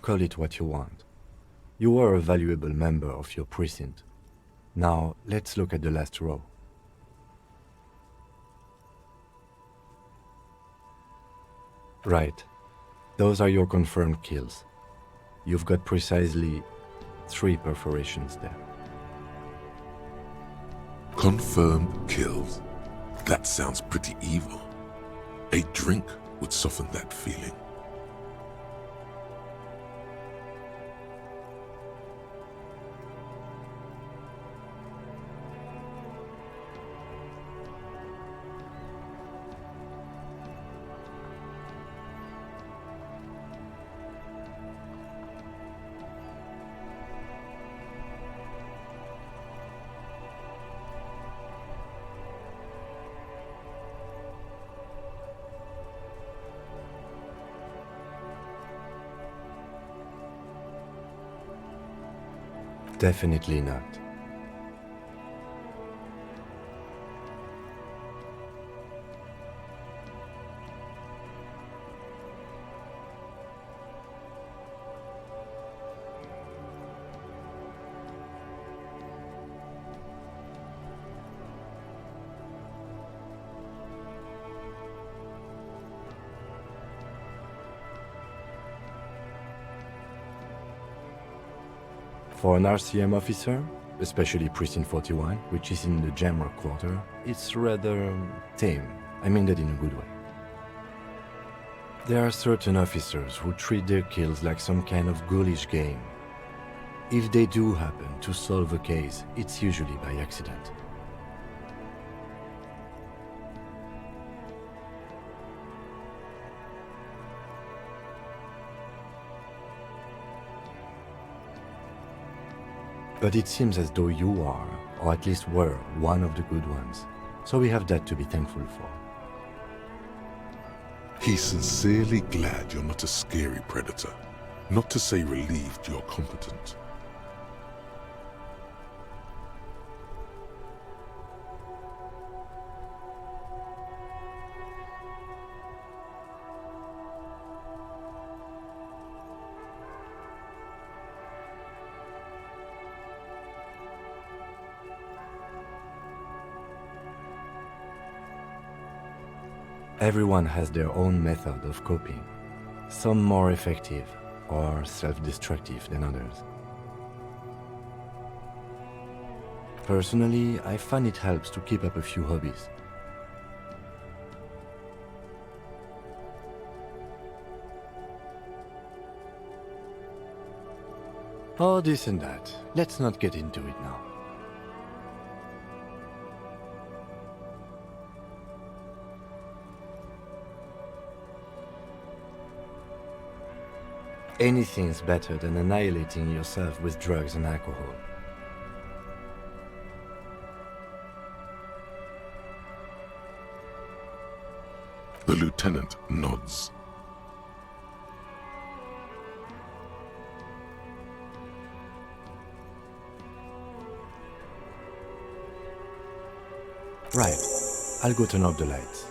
[SPEAKER 2] Call it what you want. You are a valuable member of your precinct. Now, let's look at the last row. Right. Those are your confirmed kills. You've got precisely 3 perforations there.
[SPEAKER 1] Confirmed kills. That sounds pretty evil. A drink would soften that feeling.
[SPEAKER 2] Definitely not. For an RCM officer, especially Precinct 41, which is in the Jamrock quarter, it's rather tame. I mean that in a good way. There are certain officers who treat their kills like some kind of ghoulish game. If they do happen to solve a case, it's usually by accident. But it seems as though you are, or at least were, one of the good ones. So we have that to be thankful for.
[SPEAKER 1] He's sincerely glad you're not a scary predator. Not to say relieved you're competent.
[SPEAKER 2] Everyone has their own method of coping, some more effective or self-destructive than others. Personally, I find it helps to keep up a few hobbies. Oh, this and that. Let's not get into it now. Anything's better than annihilating yourself with drugs and alcohol.
[SPEAKER 1] The lieutenant nods.
[SPEAKER 2] Right. I'll go turn off the lights.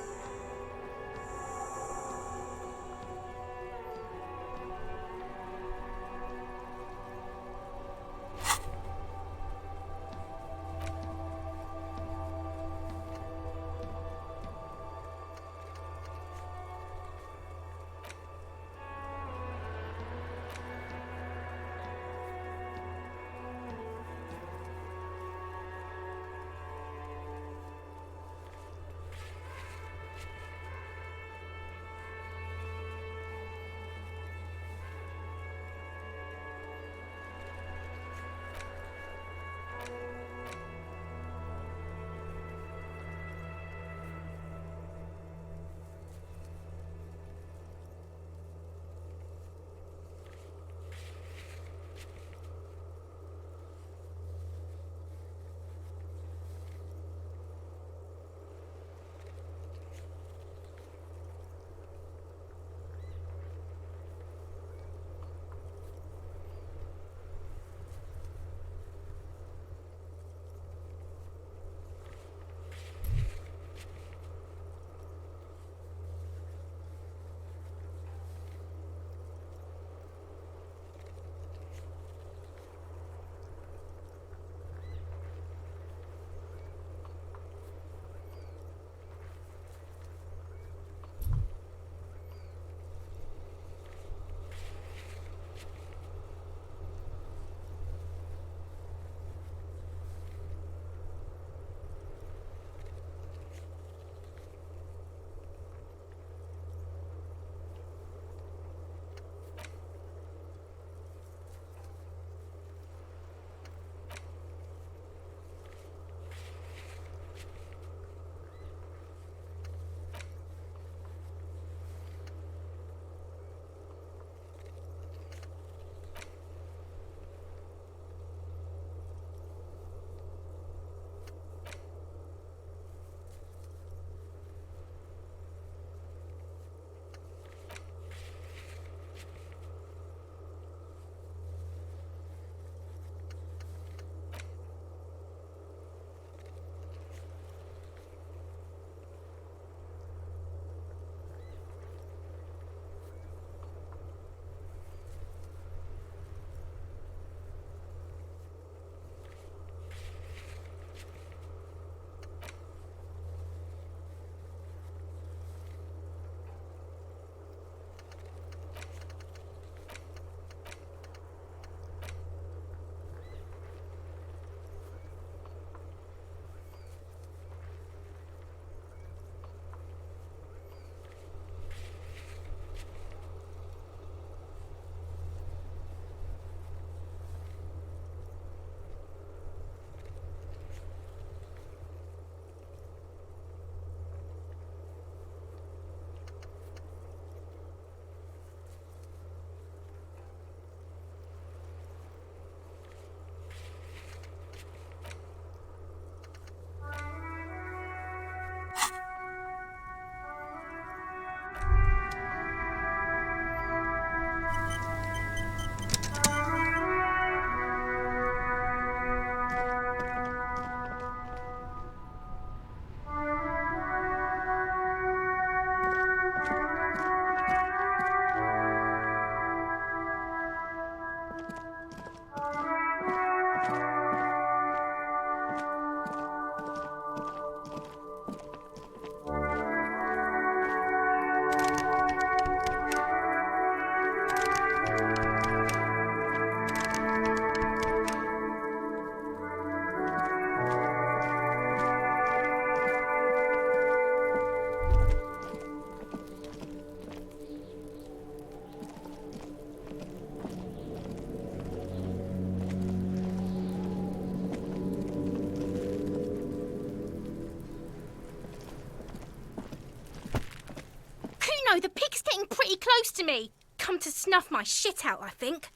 [SPEAKER 3] close to me. Come to snuff my shit out, I think.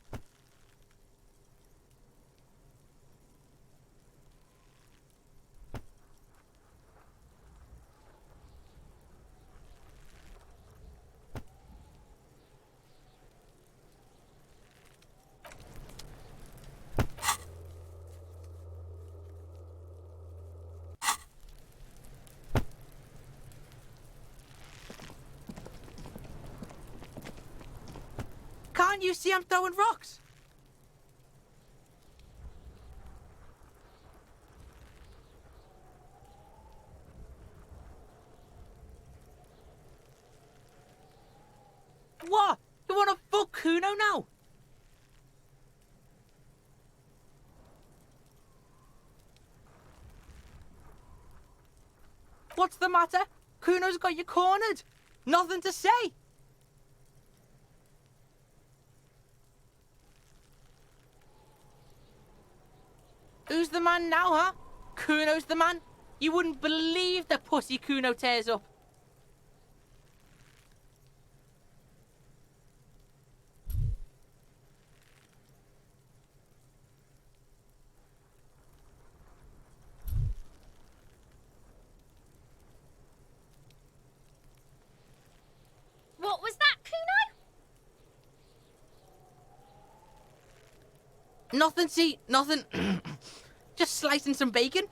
[SPEAKER 4] Can't you see I'm throwing rocks? What? You want to fuck Kuno now? What's the matter? Kuno's got you cornered. Nothing to say. Who's the man now, huh? Kuno's the man? You wouldn't believe the pussy Kuno tears up.
[SPEAKER 3] What was that, Kuno?
[SPEAKER 4] Nothing, see, nothing. Just slicing some bacon.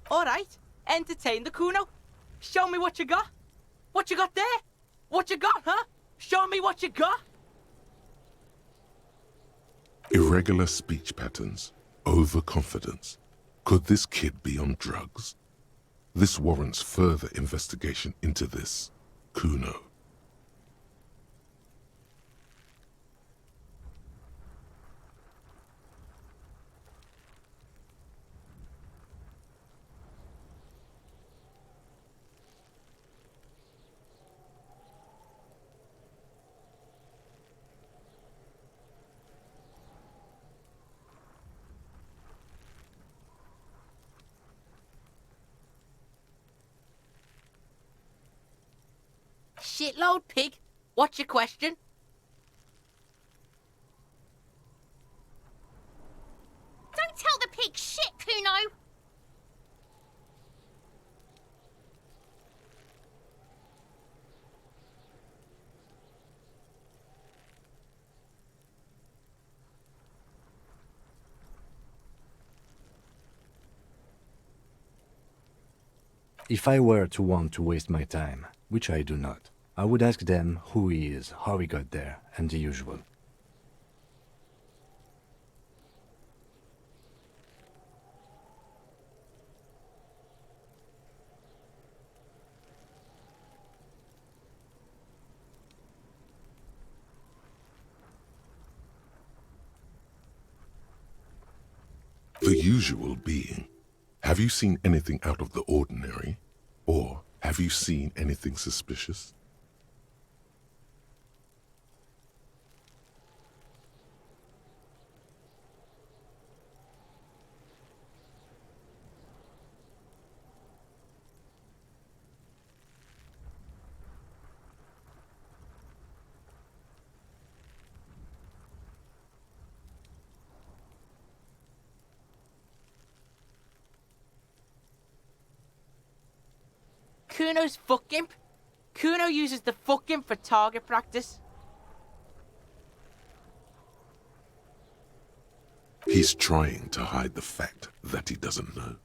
[SPEAKER 4] All right, entertain the Kuno. Show me what you got. What you got there? What you got, huh? Show me what you got.
[SPEAKER 1] Irregular speech patterns, overconfidence. Could this kid be on drugs? This warrants further investigation into this Kuno.
[SPEAKER 4] Shitload pig. What's your question?
[SPEAKER 3] Don't tell the pig shit, Kuno.
[SPEAKER 2] If I were to want to waste my time, which I do not, I would ask them who he is, how he got there, and the usual.
[SPEAKER 1] The usual being, have you seen anything out of the ordinary? Or have you seen anything suspicious?
[SPEAKER 4] Kuno's fuck imp. Kuno uses the fuck imp for target practice.
[SPEAKER 1] He's trying to hide the fact that he doesn't know.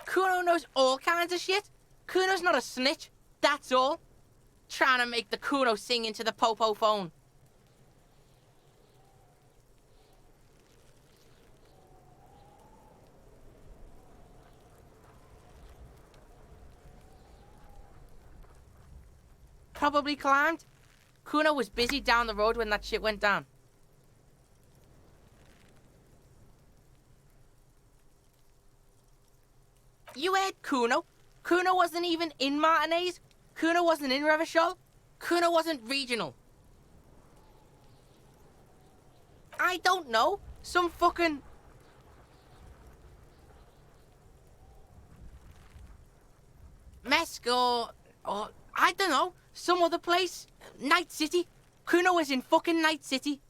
[SPEAKER 4] Kuno knows all kinds of shit. Kuno's not a snitch, that's all. Trying to make the Kuno sing into the popo phone. Probably climbed. Kuno was busy down the road when that shit went down. You heard Kuno. Kuno wasn't even in Martinez. Kuno wasn't in Revachol. Kuno wasn't regional. I don't know. Some fucking... Mesk or I don't know. Some other place. Night City. Kuno was in fucking Night City.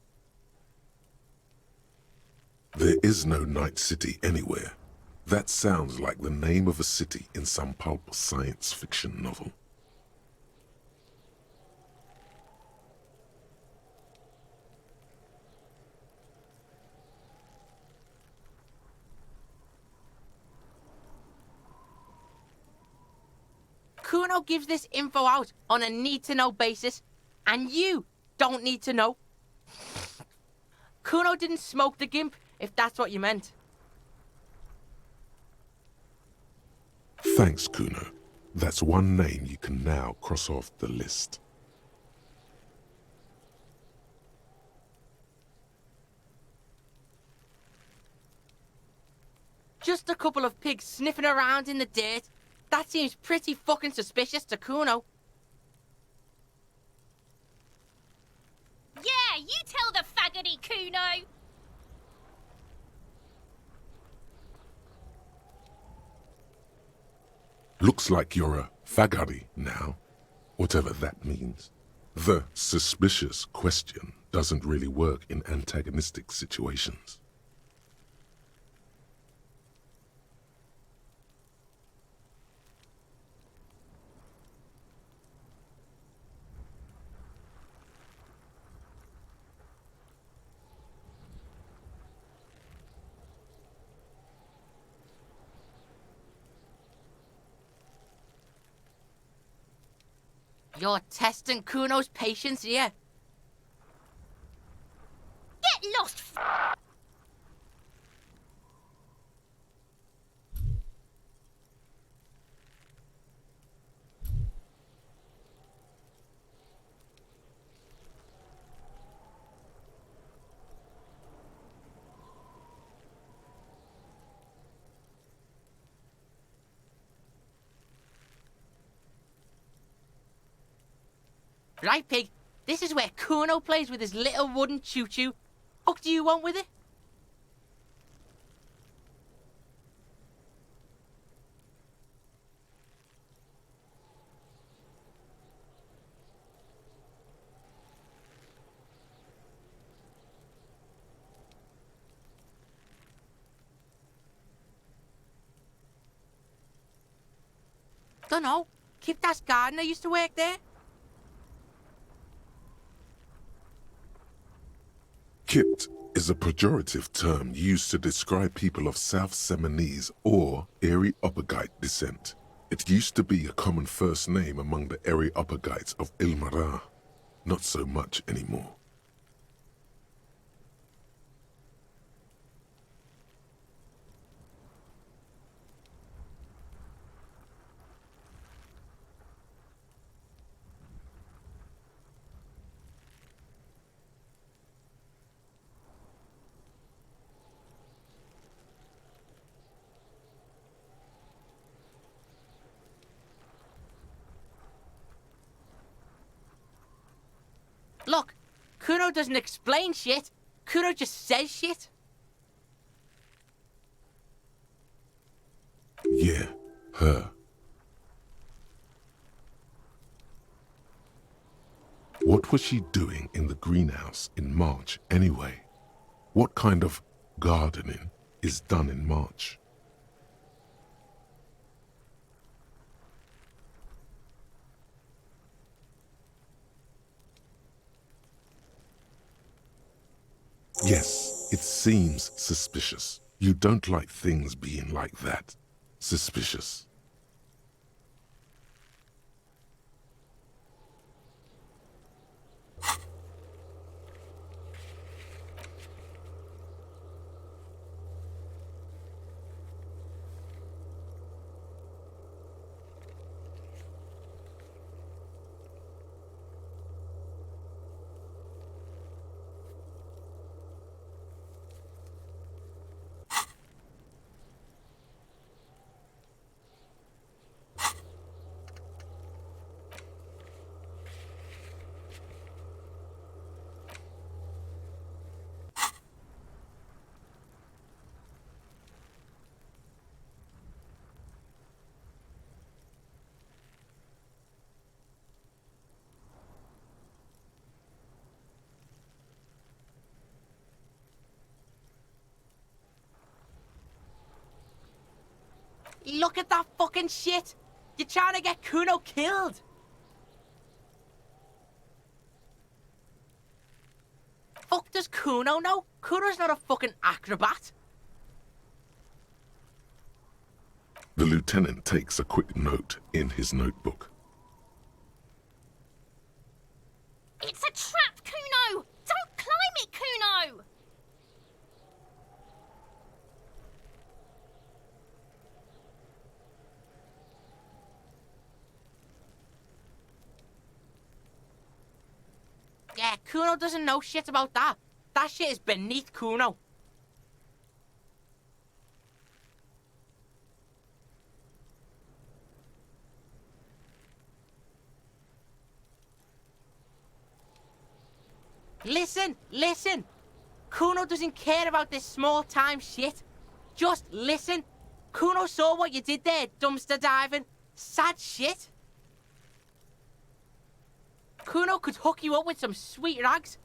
[SPEAKER 1] There is no Night City anywhere. That sounds like the name of a city in some pulp science fiction novel.
[SPEAKER 4] Kuno gives this info out on a need-to-know basis, and you don't need to know. Kuno didn't smoke the gimp, if that's what you meant.
[SPEAKER 1] Thanks, Kuno. That's one name you can now cross off the list.
[SPEAKER 4] Just a couple of pigs sniffing around in the dirt. That seems pretty fucking suspicious to Kuno.
[SPEAKER 3] Yeah, you tell the faggoty, Kuno.
[SPEAKER 1] Looks like you're a fagari now, whatever that means. The suspicious question doesn't really work in antagonistic situations.
[SPEAKER 4] You're testing Kuno's patience here.
[SPEAKER 3] Get lost,
[SPEAKER 4] Right, pig? This is where Kuno plays with his little wooden choo-choo. What do you want with it? Dunno. Kiptas gardener used to work there.
[SPEAKER 1] Kipt is a pejorative term used to describe people of South Seminese or Areopagite descent. It used to be a common first name among the Areopagites of Ilmara. Not so much anymore.
[SPEAKER 4] Look, Kuno doesn't explain shit. Kuno just says shit.
[SPEAKER 1] Yeah, her. What was she doing in the greenhouse in March anyway? What kind of gardening is done in March? Yes, it seems suspicious. You don't like things being like that. Suspicious.
[SPEAKER 4] look at that fucking shit! You're trying to get Kuno killed! Fuck does Kuno know? Kuno's not a fucking acrobat.
[SPEAKER 1] The lieutenant takes a quick note in his notebook.
[SPEAKER 3] It's a trap, Kuno! Don't climb it, Kuno!
[SPEAKER 4] Yeah, Kuno doesn't know shit about that. That shit is beneath Kuno. Listen, listen! Kuno doesn't care about this small-time shit. Just listen. Kuno saw what you did there, dumpster diving. Sad shit. Kuno could hook you up with some sweet rags.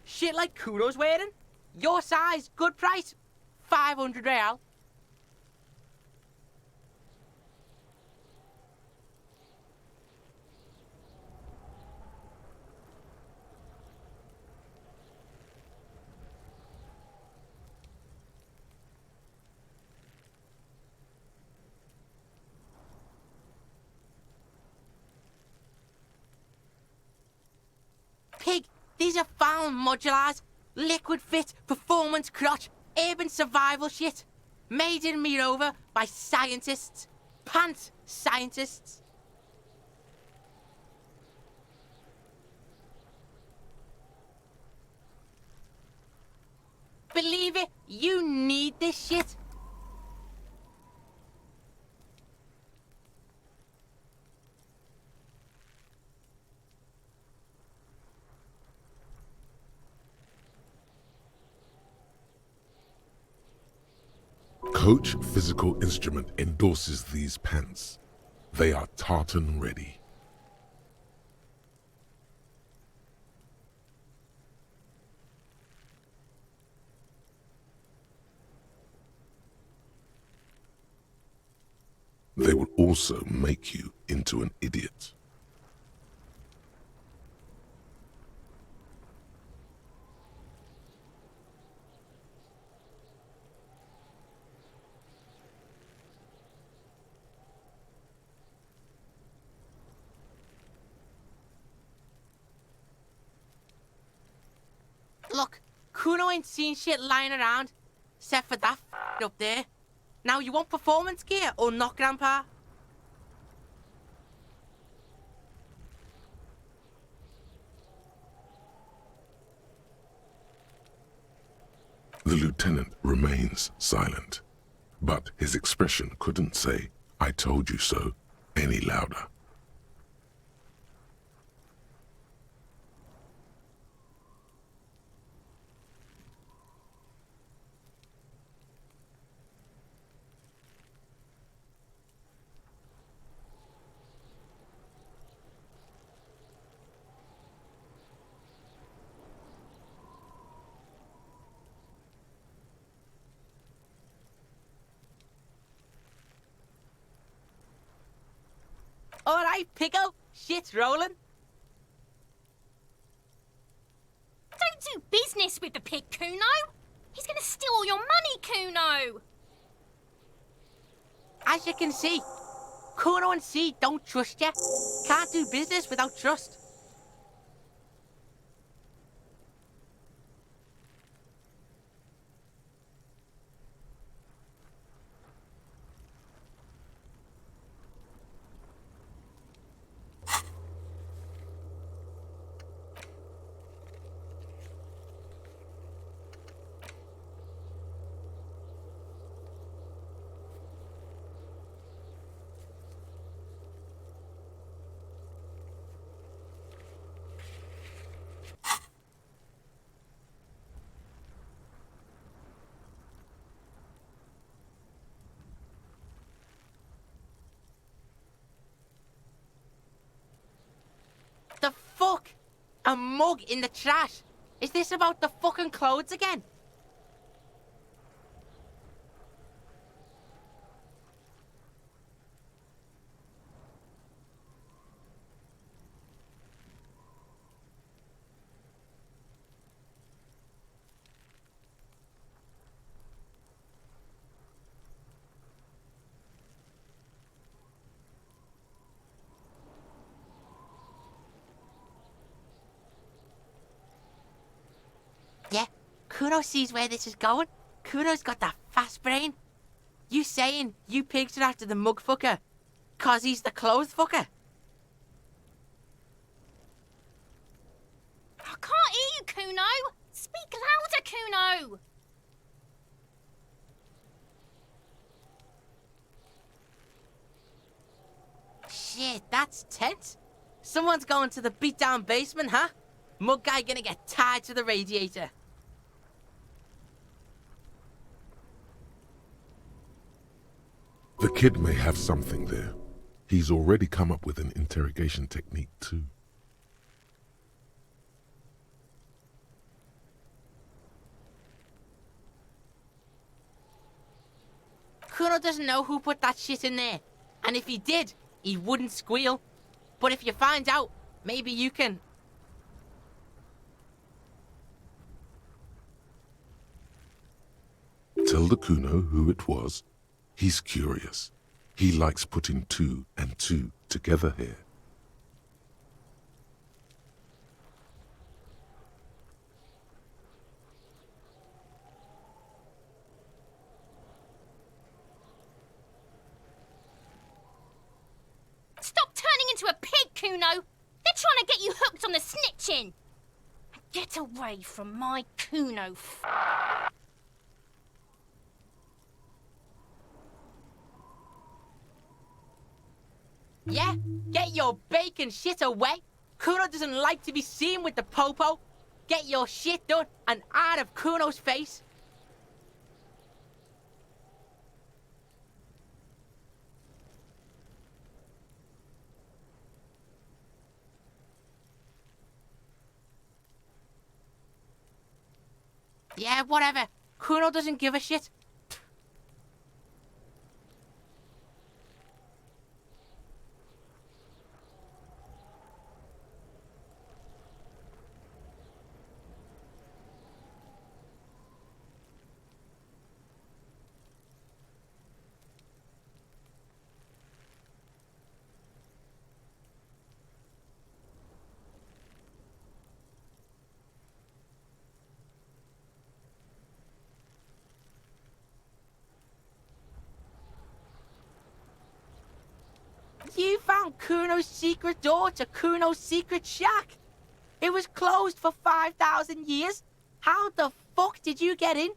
[SPEAKER 4] Shit like Kuno's wearing. Your size, good price. 500 real. Pig, these are found modulars. Liquid fit, performance crotch, urban survival shit. Made in Mirova by scientists. Pants scientists. Believe it, you need this shit.
[SPEAKER 1] Coach Physical Instrument endorses these pants. They are tartan ready. They will also make you into an idiot.
[SPEAKER 4] Look, Kuno ain't seen shit lying around, except for that up there. Now you want performance gear or not, Grandpa?
[SPEAKER 1] The lieutenant remains silent, but his expression couldn't say, "I told you so," any louder.
[SPEAKER 4] All right, Pico, shit's rolling.
[SPEAKER 3] Don't do business with the pig, Kuno! He's gonna steal all your money, Kuno!
[SPEAKER 4] As you can see, Kuno and C don't trust you. Can't do business without trust. The fuck? A mug in the trash? Is this about the fucking clothes again? Yeah, Kuno sees where this is going. Kuno's got that fast brain. You saying you pigs are after the mug fucker 'cause he's the clothes fucker?
[SPEAKER 3] I can't hear you, Kuno. Speak louder, Kuno.
[SPEAKER 4] Shit, that's tense. Someone's going to the beat-down basement, huh? Mug guy gonna get tied to the radiator.
[SPEAKER 1] The kid may have something there. He's already come up with an interrogation technique too.
[SPEAKER 4] Kuno doesn't know who put that shit in there. And if he did, he wouldn't squeal. But if you find out, maybe you can...
[SPEAKER 1] Tell the Kuno who it was. He's curious. He likes putting two and two together here.
[SPEAKER 3] Stop turning into a pig, Kuno. They're trying to get you hooked on the snitching. Get away from my Kuno.
[SPEAKER 4] Yeah? Get your bacon shit away. Kuno doesn't like to be seen with the popo. Get your shit done and out of Kuno's face. Yeah, whatever. Kuno doesn't give a shit. You found Kuno's secret door to Kuno's secret shack. It was closed for 5,000 years. How the fuck did you get in?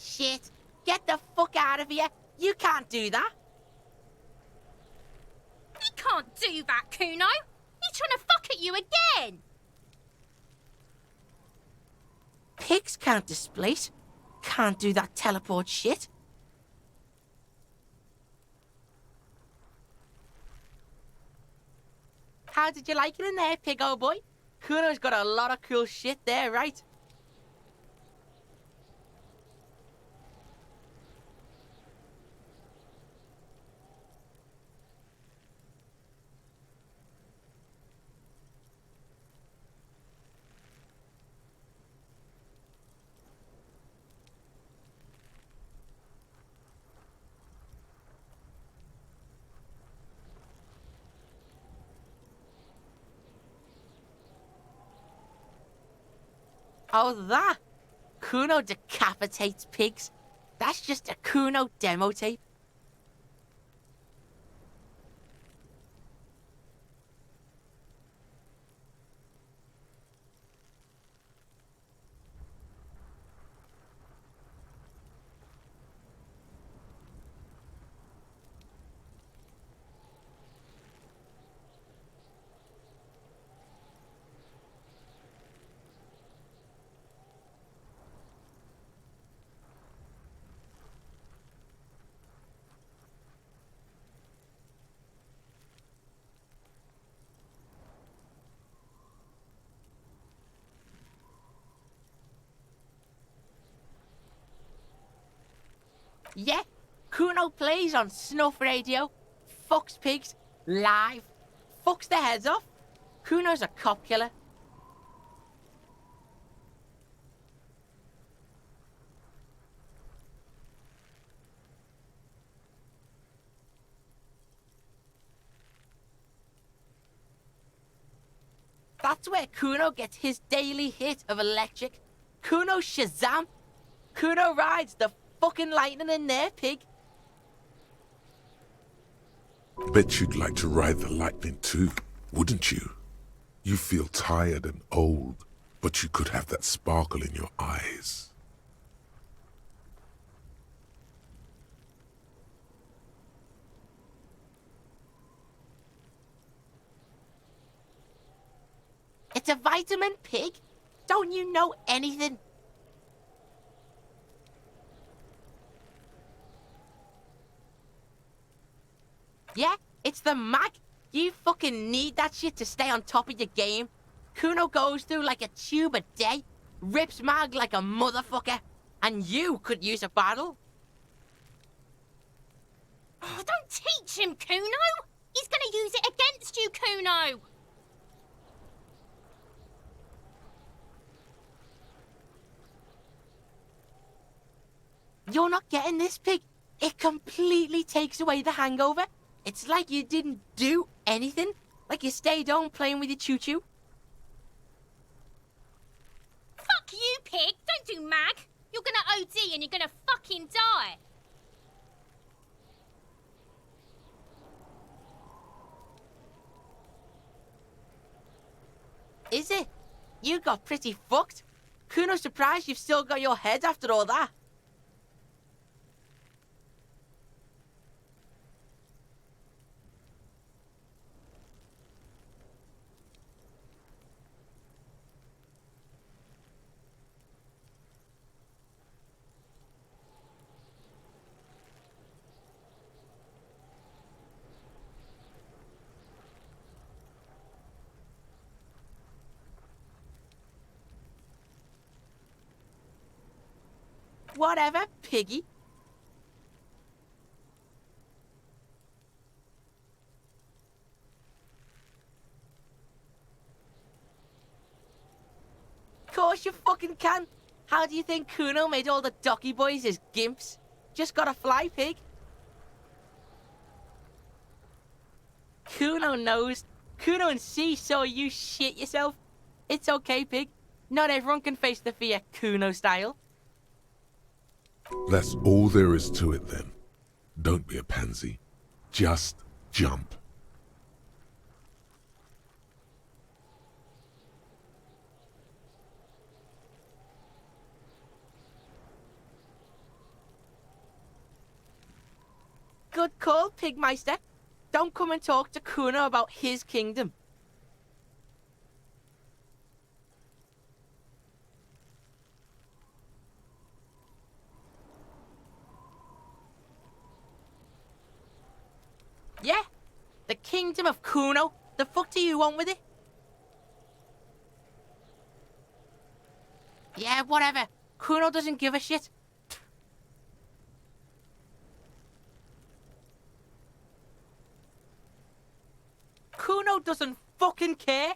[SPEAKER 4] Shit. Get the fuck out of here. You can't do that.
[SPEAKER 3] He can't do that, Kuno. He's trying to fuck at you again.
[SPEAKER 4] Pigs can't displace. Can't do that teleport shit. How did you like it in there, pig old boy? Kuno's got a lot of cool shit there, right? Oh, that? Kuno decapitates pigs. That's just a Kuno demo tape. Yeah, Kuno plays on snuff radio, fucks pigs, live, fucks their heads off. Kuno's a cop killer. That's where Kuno gets his daily hit of electric. Kuno Shazam! Kuno rides the fucking lightning in there, pig.
[SPEAKER 1] Bet you'd like to ride the lightning too, wouldn't you? You feel tired and old, but you could have that sparkle in your eyes.
[SPEAKER 4] It's a vitamin, pig. Don't you know anything? Yeah, it's the mag. You fucking need that shit to stay on top of your game. Kuno goes through like a tube a day, rips mag like a motherfucker, and you could use a battle.
[SPEAKER 3] Oh, don't teach him, Kuno! He's gonna use it against you, Kuno!
[SPEAKER 4] You're not getting this, pig. It completely takes away the hangover. It's like you didn't do anything. Like you stayed home playing with your choo-choo.
[SPEAKER 3] Fuck you, pig! Don't do mag! You're gonna OD and you're gonna fucking die!
[SPEAKER 4] Is it? You got pretty fucked. Kuno's surprised you've still got your head after all that. Whatever, piggy. Course you fucking can. How do you think Kuno made all the docky boys his gimps? Just gotta fly, pig. Kuno knows. Kuno and C saw you shit yourself. It's okay, pig. Not everyone can face the fear Kuno style.
[SPEAKER 1] That's all there is to it then. Don't be a pansy. Just jump.
[SPEAKER 4] Good call, Pigmeister. Don't come and talk to Kuno about his kingdom. Yeah, the kingdom of Kuno. The fuck do you want with it? Yeah, whatever. Kuno doesn't give a shit. Kuno doesn't fucking care.